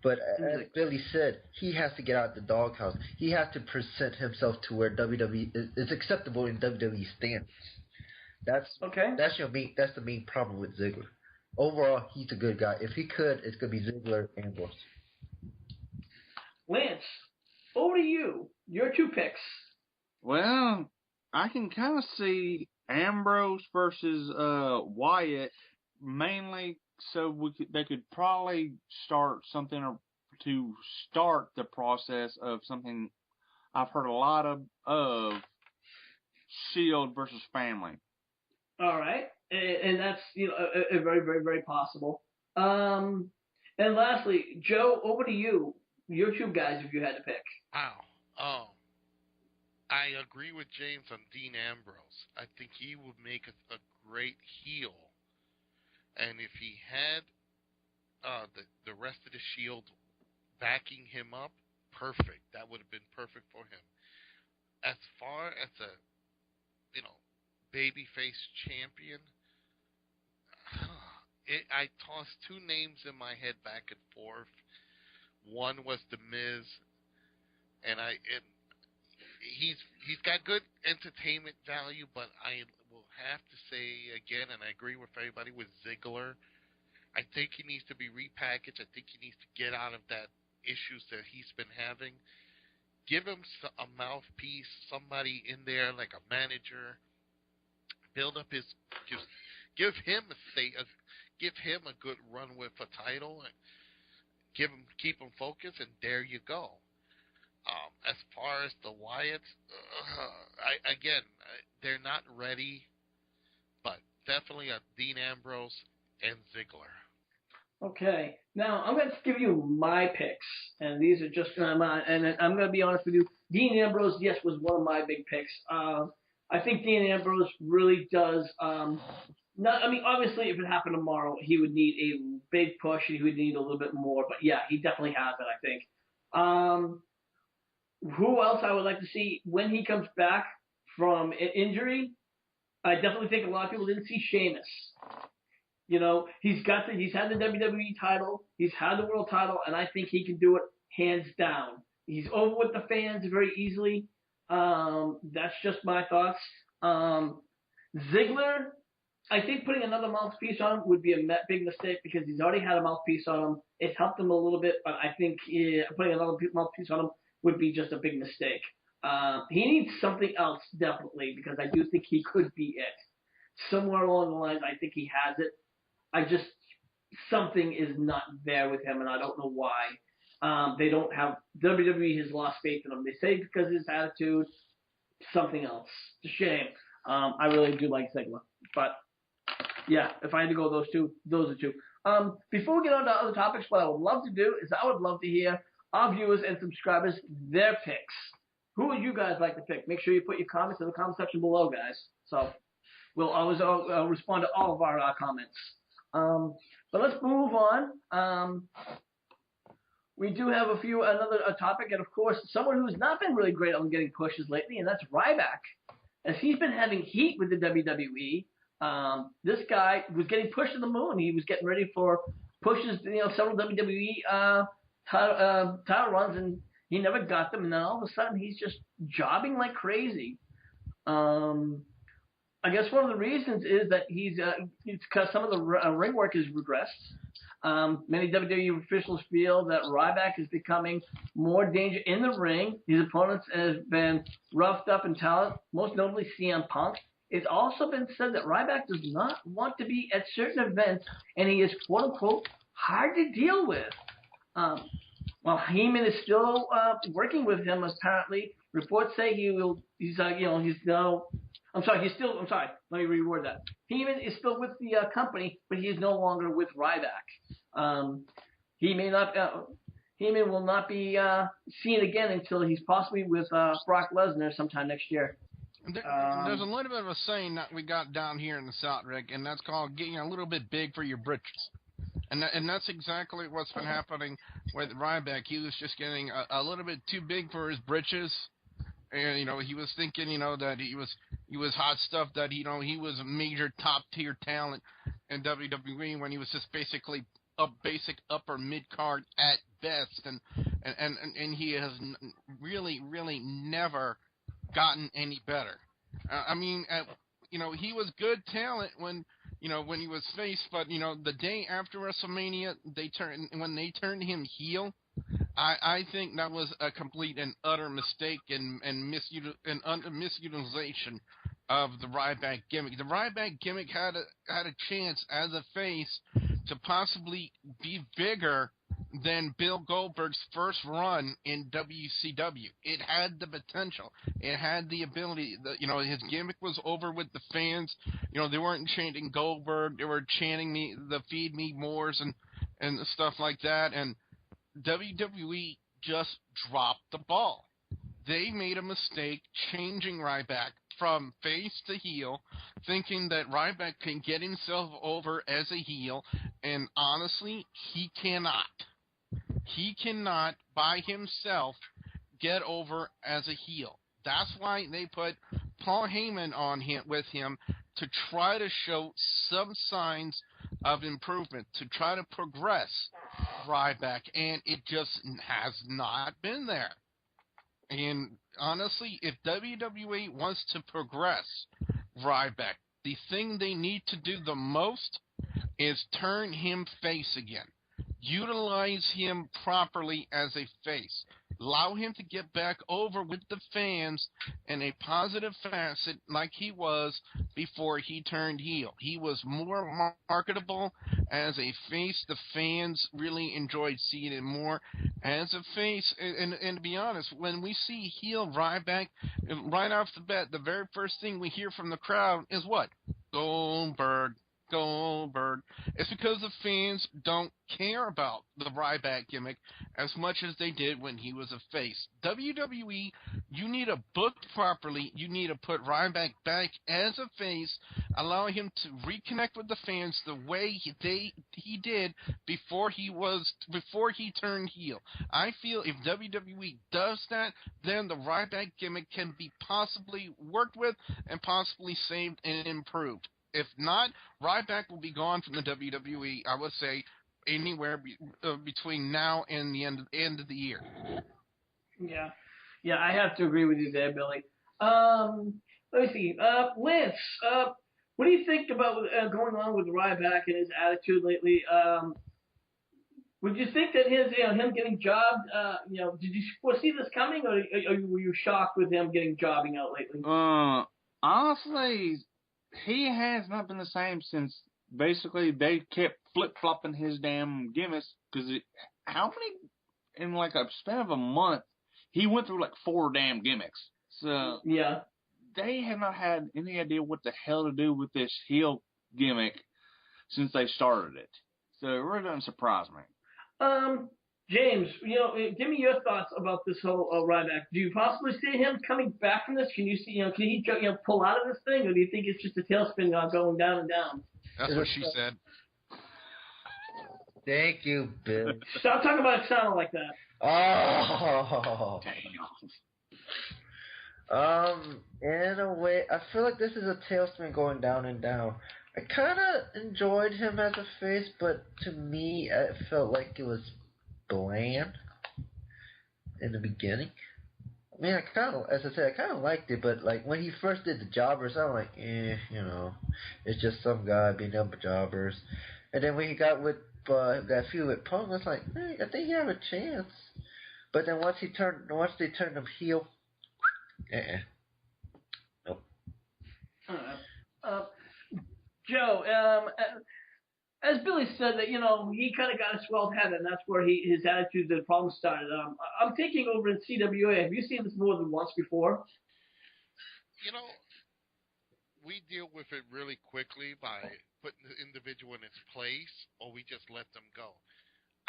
But as Billy said, he has to get out the doghouse. He has to present himself to where WWE is acceptable in WWE standards. That's the main problem with Ziggler. Overall, he's a good guy. If he could, it's gonna be Ziggler and Ambrose. Lance, over to you. Your 2 picks. Well, I can kind of see Ambrose versus Wyatt, mainly so they could probably start something to start the process of something I've heard a lot of Shield versus Family. All right, and that's a very, very, very possible. And lastly, Joe, over to you. Your 2 guys, if you had to pick. Wow. I agree with James on Dean Ambrose. I think he would make a great heel. And if he had the rest of the Shield backing him up, perfect. That would have been perfect for him. As far as a, babyface champion, I tossed 2 names in my head back and forth. One was The Miz, and he's got good entertainment value, but I will have to say again, and I agree with everybody with Ziggler. I think he needs to be repackaged. I think he needs to get out of that issues that he's been having. Give him a mouthpiece, somebody in there like a manager. Build up give him a good run with a title. Keep him focused, and there you go. As far as the Wyatts, they're not ready, but definitely a Dean Ambrose and Ziggler. Okay, now I'm going to give you my picks, and these are just and I'm going to be honest with you. Dean Ambrose, yes, was one of my big picks. I think Dean Ambrose really does. Obviously, if it happened tomorrow, he would need a big push, and he would need a little bit more. But yeah, he definitely has it, I think. Who else I would like to see when he comes back from an injury? I definitely think a lot of people didn't see Sheamus. He's had the WWE title, he's had the world title, and I think he can do it hands down. He's over with the fans very easily. That's just my thoughts. Ziggler, I think putting another mouthpiece on him would be a big mistake because he's already had a mouthpiece on him. It's helped him a little bit, but I think putting another mouthpiece on him would be just a big mistake. He needs something else, definitely, because I do think he could be it. Somewhere along the lines, I think he has it. Something is not there with him, and I don't know why. They don't have, WWE has lost faith in him. They say because of his attitude, something else. It's a shame. I really do like Ziggler. But, yeah, if I had to go those are 2. Before we get on to other topics, what I would love to do is I would love to hear our viewers and subscribers, their picks. Who would you guys like to pick? Make sure you put your comments in the comment section below, guys. So we'll always respond to all of our comments. But let's move on. We do have another topic, and of course, someone who's not been really great on getting pushes lately, and that's Ryback. As he's been having heat with the WWE, this guy was getting pushed to the moon. He was getting ready for pushes, several WWE title runs, and he never got them. And then all of a sudden, he's just jobbing like crazy. I guess one of the reasons is that it's because some of the ring work has regressed. Many WWE officials feel that Ryback is becoming more danger in the ring. His opponents have been roughed up in talent, most notably CM Punk. It's also been said that Ryback does not want to be at certain events, and he is quote-unquote hard to deal with. While Heyman is still working with him, apparently, reports say let me reword that. Heyman is still with the company, but he is no longer with Ryback. Heyman will not be seen again until he's possibly with Brock Lesnar sometime next year. There's a little bit of a saying that we got down here in the South, Rick, and that's called getting a little bit big for your britches. And that's exactly what's been happening with Ryback. He was just getting a little bit too big for his britches. And, he was thinking, that he was hot stuff, that, he was a major top-tier talent in WWE when he was just basically a basic upper mid card at best, and he has really never gotten any better. I mean, he was good talent when he was face, but the day after WrestleMania, when they turned him heel. I think that was a complete and utter mistake and misutilization of the Ryback gimmick. The Ryback gimmick had a chance as a face to possibly be bigger than Bill Goldberg's first run in WCW. It had the potential. It had the ability. His gimmick was over with the fans. They weren't chanting Goldberg. They were chanting the Feed Me Mores and stuff like that. And WWE just dropped the ball. They made a mistake changing Ryback from face to heel, thinking that Ryback can get himself over as a heel, and honestly, he cannot. He cannot, by himself, get over as a heel. That's why they put Paul Heyman with him to try to show some signs of improvement, to try to progress Ryback, and it just has not been there. And honestly, if WWE wants to progress Ryback, the thing they need to do the most is turn him face again. Utilize him properly as a face. Allow him to get back over with the fans in a positive facet like he was before he turned heel. He was more marketable as a face. The fans really enjoyed seeing him more as a face. And to be honest, when we see heel Ryback, right off the bat, the very first thing we hear from the crowd is what? Goldberg. It's because the fans don't care about the Ryback gimmick as much as they did when he was a face. WWE, you need to book properly. You need to put Ryback back as a face, allowing him to reconnect with the fans the way he did before he turned heel. I feel if WWE does that, then the Ryback gimmick can be possibly worked with and possibly saved and improved. If not, Ryback will be gone from the WWE, I would say, anywhere between now and the end of the year. Yeah, I have to agree with you there, Billy. Let me see. Lance, what do you think about going on with Ryback and his attitude lately? Would you think that him getting jobbed, did you foresee this coming, or were you shocked with him getting jobbing out lately? Honestly, he has not been the same since basically they kept flip-flopping his damn gimmicks. Because how many, in like a span of a month, he went through like 4 damn gimmicks. So yeah, they have not had any idea what the hell to do with this heel gimmick since they started it. So it really doesn't surprise me. James, give me your thoughts about this whole Ryback. Do you possibly see him coming back from this? Can you see, can he pull out of this thing, or do you think it's just a tailspin going down and down? That's what she said. Thank you, Bill. Stop talking about it sounding like that. Oh. In a way, I feel like this is a tailspin going down and down. I kind of enjoyed him as a face, but to me, it felt like it was bland in the beginning. I mean, as I said, I kind of liked it, but like when he first did the jobbers, I'm like, it's just some guy being done with jobbers. And then when he got feud with Punk, I was like, hey, I think you have a chance. But then once they turned him heel, nope. Joe, as Billy said, that he kind of got a swelled head, and that's where his attitude and problems started. I'm thinking over in CWA. Have you seen this more than once before? We deal with it really quickly by putting the individual in its place, or we just let them go.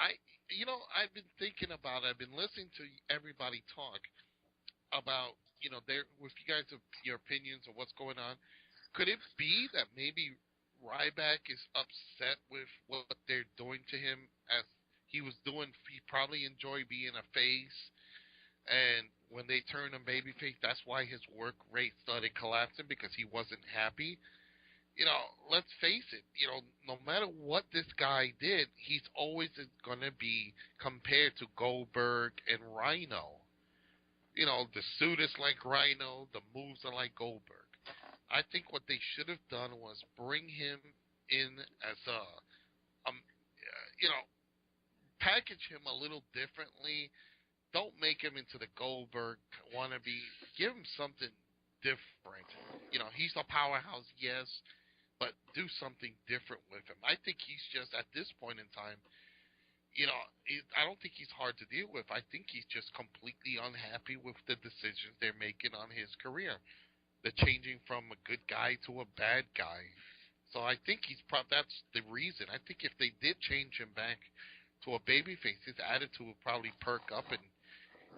I've been thinking about it. I've been listening to everybody talk about, with you guys, your opinions of what's going on. Could it be that maybe Ryback is upset with what they're doing to him as he was doing? He probably enjoyed being a face, and when they turned him babyface, that's why his work rate started collapsing, because he wasn't happy. let's face it, no matter what this guy did, he's always going to be compared to Goldberg and Rhino. The suit is like Rhino, the moves are like Goldberg. I think what they should have done was bring him in as package him a little differently. Don't make him into the Goldberg wannabe. Give him something different. He's a powerhouse, yes, but do something different with him. I think he's just, at this point in time, I don't think he's hard to deal with. I think he's just completely unhappy with the decisions they're making on his career. They're changing from a good guy to a bad guy. So I think that's the reason. I think if they did change him back to a babyface, his attitude will probably perk up and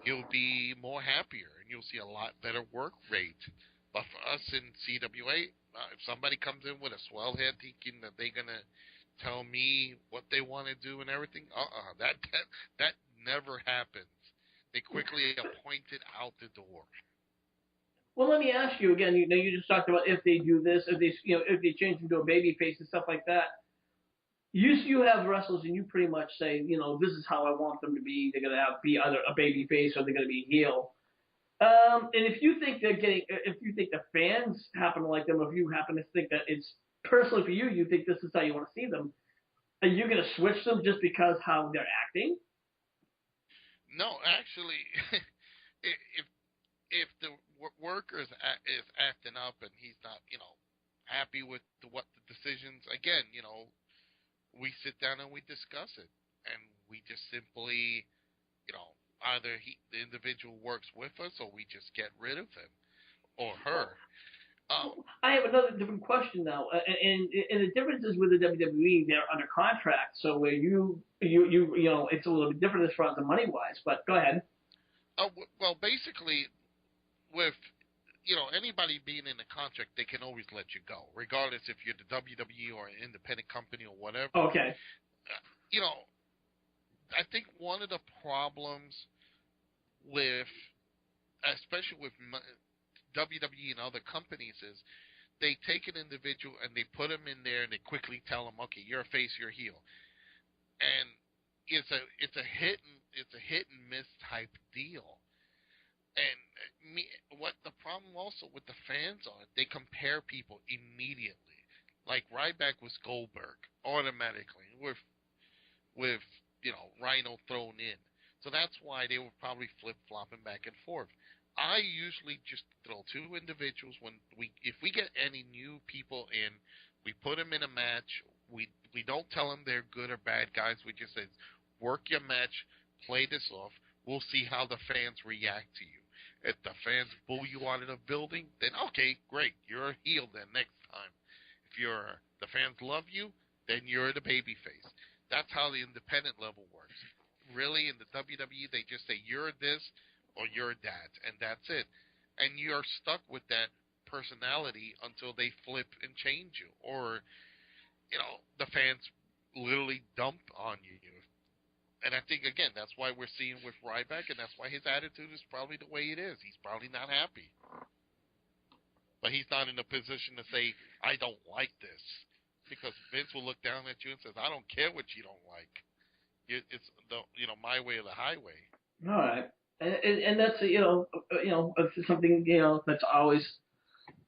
he'll be more happier, and you'll see a lot better work rate. But for us in CWA, if somebody comes in with a swell head thinking that they're gonna tell me what they want to do and everything, that never happens. They quickly appoint it out the door. Well, let me ask you again. You just talked about if they do this, if they change him to a baby face and stuff like that. You have wrestlers and you pretty much say, this is how I want them to be. They're gonna be either a baby face or they're gonna be heel. And if you think the fans happen to like them, or if you happen to think that it's personally for you, you think this is how you want to see them, are you gonna switch them just because how they're acting? No, actually, if the worker is acting up and he's not, happy with what the decisions, again, we sit down and we discuss it, and we just simply, either the individual works with us or we just get rid of him or her. I have another different question now, and the difference is with the WWE, they're under contract, so where you it's a little bit different as far as the money wise. But go ahead. Well, basically, with anybody being in a contract, they can always let you go, regardless if you're the WWE or an independent company or whatever. Okay. I think one of the problems with, especially with WWE and other companies, is they take an individual and they put him in there and they quickly tell him, okay, you're a face, you're a heel, and it's a hit and miss type deal. And what the problem also with the fans are, they compare people immediately. Like Ryback was Goldberg automatically with Rhino thrown in. So that's why they were probably flip-flopping back and forth. I usually just throw two individuals if we get any new people in, we put them in a match. We don't tell them they're good or bad guys. We just say, work your match, play this off. We'll see how the fans react to you. If the fans boo you out of the building, then okay, great, you're a heel then next time. If the fans love you, then you're the babyface. That's how the independent level works. Really, in the WWE, they just say you're this or you're that, and that's it. And you're stuck with that personality until they flip and change you, or the fans literally dump on you. And I think, again, that's why we're seeing with Ryback, and that's why his attitude is probably the way it is. He's probably not happy. But he's not in a position to say, I don't like this. Because Vince will look down at you and says, I don't care what you don't like. It's my way or the highway. All right. And that's, something, that's always,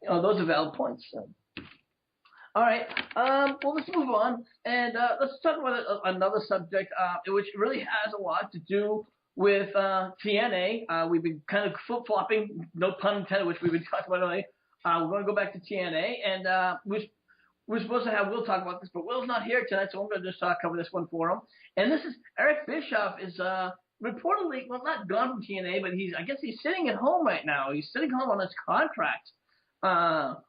those are valid points. So. All right. Well, let's move on, and let's talk about another subject, which really has a lot to do with TNA. We've been kind of flip-flopping, no pun intended, which we've been talking about earlier. We're going to go back to TNA, and we're supposed to have Will talk about this, but Will's not here tonight, so I'm going to just cover this one for him. And this is Eric Bischoff is reportedly, well, not gone from TNA, but I guess he's sitting at home right now. He's sitting home on his contract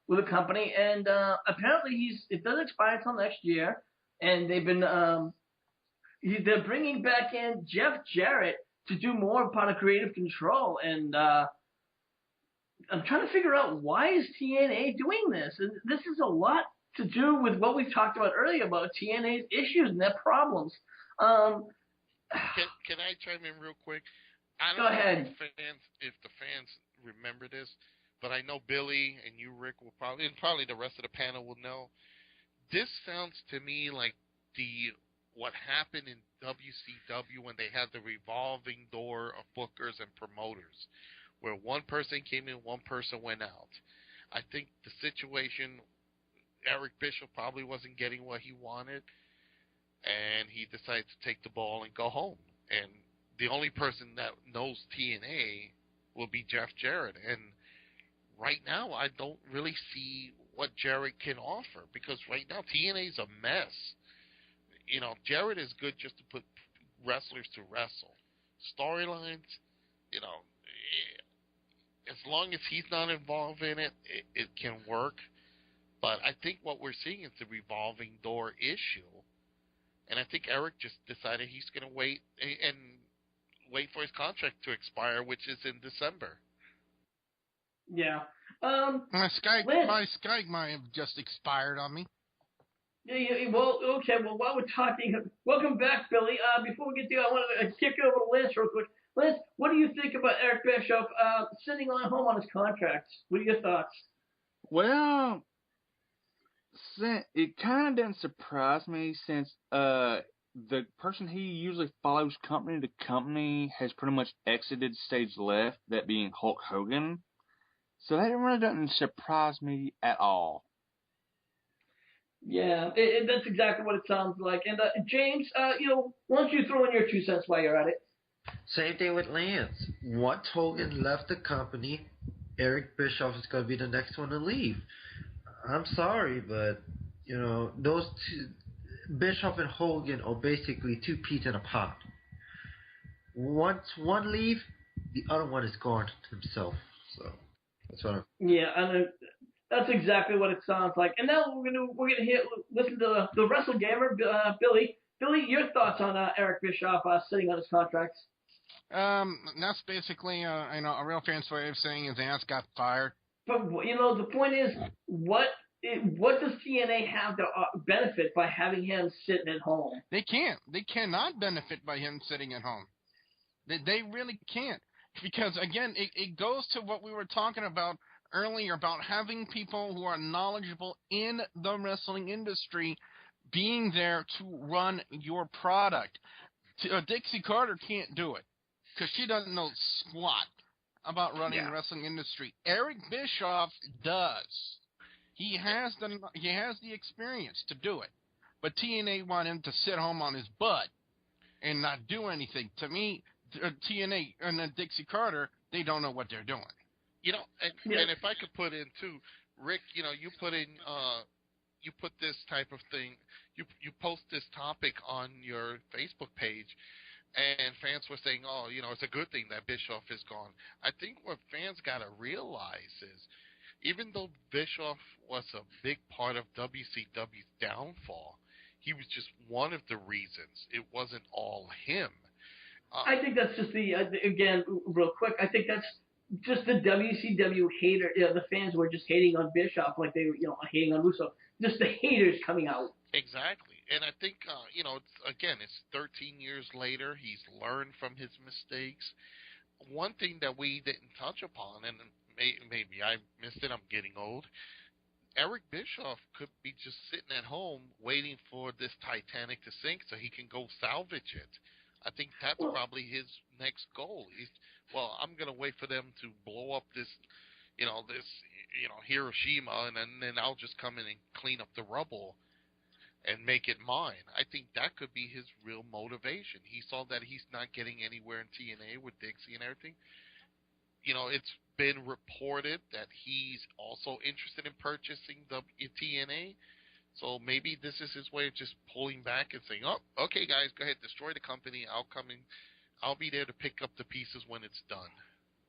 with a company, and apparently it doesn't expire until next year. And they've been they're bringing back in Jeff Jarrett to do more part of creative control, and I'm trying to figure out why is TNA doing this. And this is a lot to do with what we've talked about earlier about TNA's issues and their problems. Can I chime in real quick? I don't Go ahead. know if the fans remember this, but I know Billy and you, Rick, will probably, and probably the rest of the panel will know. This sounds to me like what happened in WCW when they had the revolving door of bookers and promoters, where one person came in, one person went out. I think the situation, Eric Bischoff probably wasn't getting what he wanted, and he decided to take the ball and go home. And the only person that knows TNA will be Jeff Jarrett. And right now, I don't really see what Jarrett can offer, because right now TNA's a mess. You know, Jarrett is good just to put wrestlers to wrestle. Storylines, you know, as long as he's not involved in it, it can work. But I think what we're seeing is the revolving door issue. And I think Eric just decided he's going to wait for his contract to expire, which is in December. Yeah. My Skype Lynn. might have just expired on me. Yeah, well, okay. Well, while we're talking, welcome back, Billy. Before we get to you, I want to kick it over to Lance real quick. Lance, what do you think about Eric Bischoff sitting on home on his contract? What are your thoughts? Well, it kind of doesn't surprise me since the person he usually follows company to company has pretty much exited stage left, that being Hulk Hogan. So that really doesn't surprise me at all. Yeah, that's exactly what it sounds like. And James, why don't you throw in your 2 cents while you're at it? Same thing with Lance. Once Hogan left the company, Eric Bischoff is going to be the next one to leave. I'm sorry, but those two, Bischoff and Hogan, are basically two peas in a pot. Once one leave, the other one is gone himself. So that's what I'm. Yeah, and that's exactly what it sounds like. And now we're gonna listen to the Wrestle Gamer, Billy. Billy, your thoughts on Eric Bischoff sitting on his contract? That's basically a real fan's way of saying his ass got fired. But the point is, what does TNA have to benefit by having him sitting at home? They can't. They cannot benefit by him sitting at home. They really can't. Because, again, it goes to what we were talking about earlier about having people who are knowledgeable in the wrestling industry being there to run your product. Dixie Carter can't do it because she doesn't know squat about running the wrestling industry. Eric Bischoff does. He has the experience to do it. But TNA want him to sit home on his butt and not do anything. To me, TNA and Dixie Carter, they don't know what they're doing. And if I could put in too, Rick, you put in, you put this type of thing, you post this topic on your Facebook page, and fans were saying, oh, it's a good thing that Bischoff is gone. I think what fans got to realize is, even though Bischoff was a big part of WCW's downfall, he was just one of the reasons. It wasn't all him. I think that's just again, real quick, I think that's just the WCW hater. The fans were just hating on Bischoff like they were, hating on Russo. Just the haters coming out. Exactly. And I think, it's 13 years later. He's learned from his mistakes. One thing that we didn't touch upon, and maybe I missed it, I'm getting old, Eric Bischoff could be just sitting at home waiting for this Titanic to sink so he can go salvage it. I think that's probably his next goal. I'm going to wait for them to blow up this Hiroshima, and then I'll just come in and clean up the rubble and make it mine. I think that could be his real motivation. He saw that he's not getting anywhere in TNA with Dixie and everything. It's been reported that he's also interested in purchasing the TNA. So maybe this is his way of just pulling back and saying, oh, okay, guys, go ahead, destroy the company. I'll be there to pick up the pieces when it's done.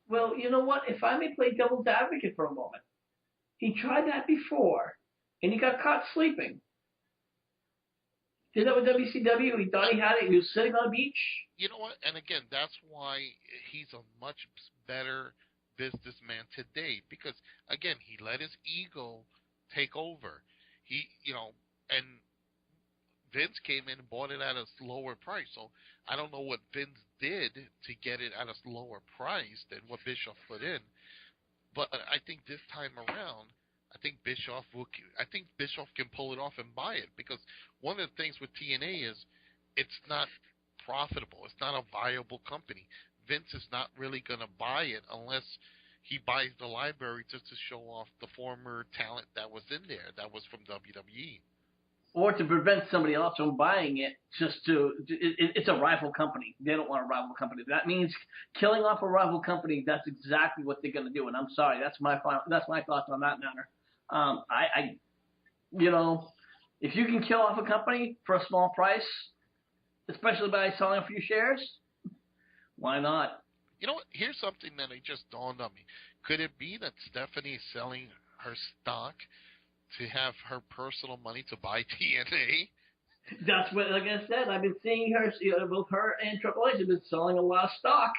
Well, you know what? If I may play devil's advocate for a moment, he tried that before, and he got caught sleeping. Did that with WCW. He thought he had it. He was sitting on a beach. You know what? And again, that's why he's a much better businessman today. Because, again, he let his ego take over. And Vince came in and bought it at a lower price. So I don't know what Vince did to get it at a lower price than what Bischoff put in. But I think this time around, I think Bischoff can pull it off and buy it, because one of the things with TNA is it's not profitable. It's not a viable company. Vince is not really going to buy it unless he buys the library just to show off the former talent that was in there, that was from WWE. Or to prevent somebody else from buying it, it's a rival company. They don't want a rival company. That means killing off a rival company. That's exactly what they're going to do. And I'm sorry, that's my thoughts on that matter. If you can kill off a company for a small price, especially by selling a few shares, why not? You know what? Here's something that just dawned on me. Could it be that Stephanie is selling her stock to have her personal money to buy TNA? That's what, like I said, I've been seeing her, both her and Triple H have been selling a lot of stock.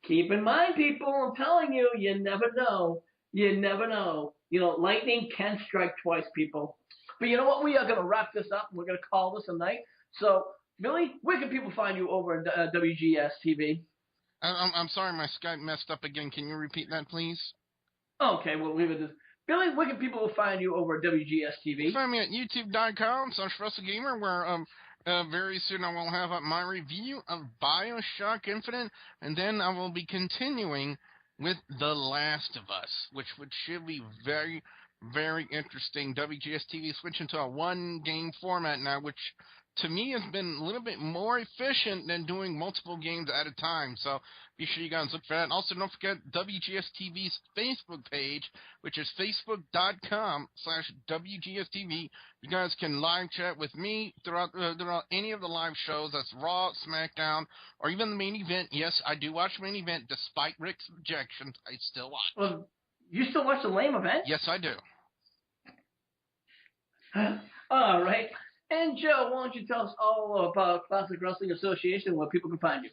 Keep in mind, people, I'm telling you, you never know. You never know. Lightning can strike twice, people. But you know what? We are going to wrap this up. We're going to call this a night. So, Billy, where can people find you over at WGS-TV? I'm sorry, my Skype messed up again. Can you repeat that, please? Okay, we'll leave it as... Billy, where can people find you over at WGS-TV? Find me at youtube.com/WrestleGamer, where very soon I will have up my review of BioShock Infinite, and then I will be continuing with The Last of Us, which should be very, very interesting. WGS-TV switching to a one-game format now, which to me has been a little bit more efficient than doing multiple games at a time. So be sure you guys look for that. Also, don't forget WGS-TV's Facebook page, which is facebook.com/WGS-TV. You guys can live chat with me throughout any of the live shows. That's Raw, SmackDown, or even the main event. Yes, I do watch main event, despite Rick's objections. I still watch. Well, you still watch the lame event? Yes, I do. All right. And Joe, why don't you tell us all about Classic Wrestling Association, where people can find you?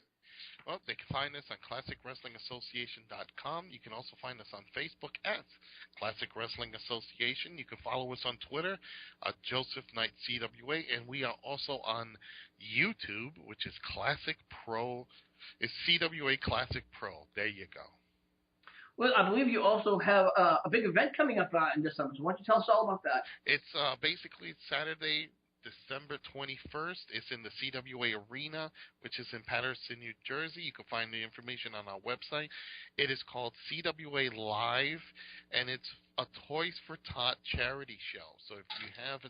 Well, they can find us on ClassicWrestlingAssociation.com. You can also find us on Facebook at Classic Wrestling Association. You can follow us on Twitter, Joseph Knight CWA, and we are also on YouTube, which is Classic Pro. It's CWA Classic Pro. There you go. Well, I believe you also have a big event coming up in December. So why don't you tell us all about that? It's basically Saturday, December 21st. It's in the CWA Arena, which is in Paterson, New Jersey. You can find the information on our website. It is called CWA Live, and it's a Toys for Tot charity show. So if you have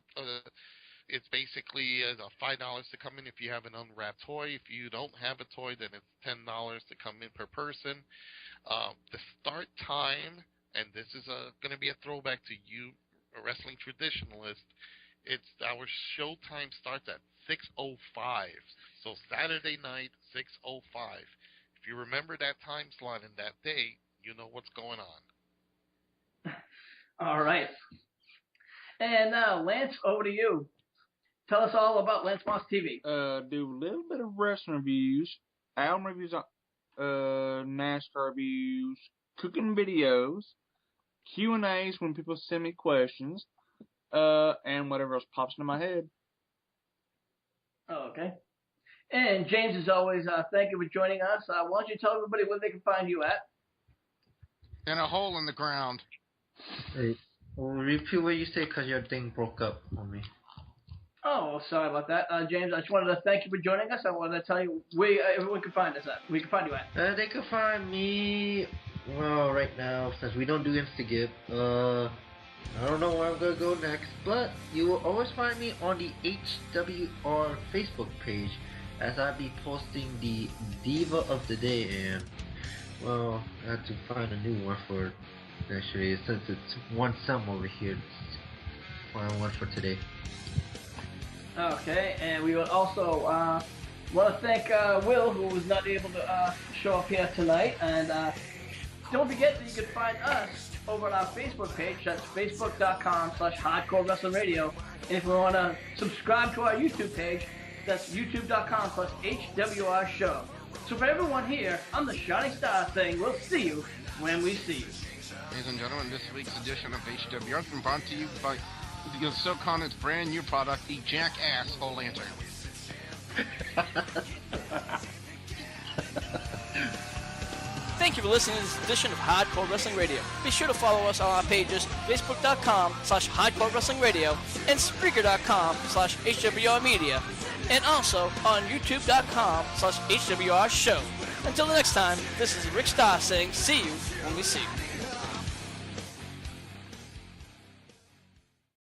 it's basically $5 to come in if you have an unwrapped toy. If you don't have a toy, then it's $10 to come in per person. The start time, and this is going to be a throwback to you, a wrestling traditionalist. Our show time starts at 6:05. So Saturday night, 6:05. If you remember that time slot and that day, you know what's going on. All right. And now, Lance, over to you. Tell us all about Lance Moss TV. Do a little bit of wrestling reviews, album reviews, NASCAR reviews, cooking videos, Q&As when people send me questions, and whatever else pops into my head. Oh, okay. And James, as always, thank you for joining us. Why don't you tell everybody where they can find you at? In a hole in the ground. Hey, repeat what you say because your thing broke up on me. Oh, sorry about that. James, I just wanted to thank you for joining us. I wanted to tell you where everyone can find us at. We can find you at. They can find me, well, right now, since we don't do Instagib, I don't know where I'm going to go next, but you will always find me on the HWR Facebook page, as I'll be posting the Diva of the Day, and, well, I have to find a new one for it, actually, since it's one sum over here. Final one for today. Okay, and we would also want to thank Will, who was not able to show up here tonight. And don't forget that you can find us over on our Facebook page. That's facebook.com/Hardcore Wrestling Radio. And if you want to subscribe to our YouTube page, that's youtube.com/HWR Show. So for everyone here, I'm the Shining Star saying we'll see you when we see you. Ladies and gentlemen, this week's edition of HWR has been brought to you by SoCon's brand new product, the Jackass Whole Lantern. Thank you for listening to this edition of Hardcore Wrestling Radio. Be sure to follow us on our pages, facebook.com/Hardcore Wrestling Radio and Spreaker.com/HWR Media, and also on YouTube.com/HWR Show. Until the next time, this is Rick Starr saying, see you when we see you.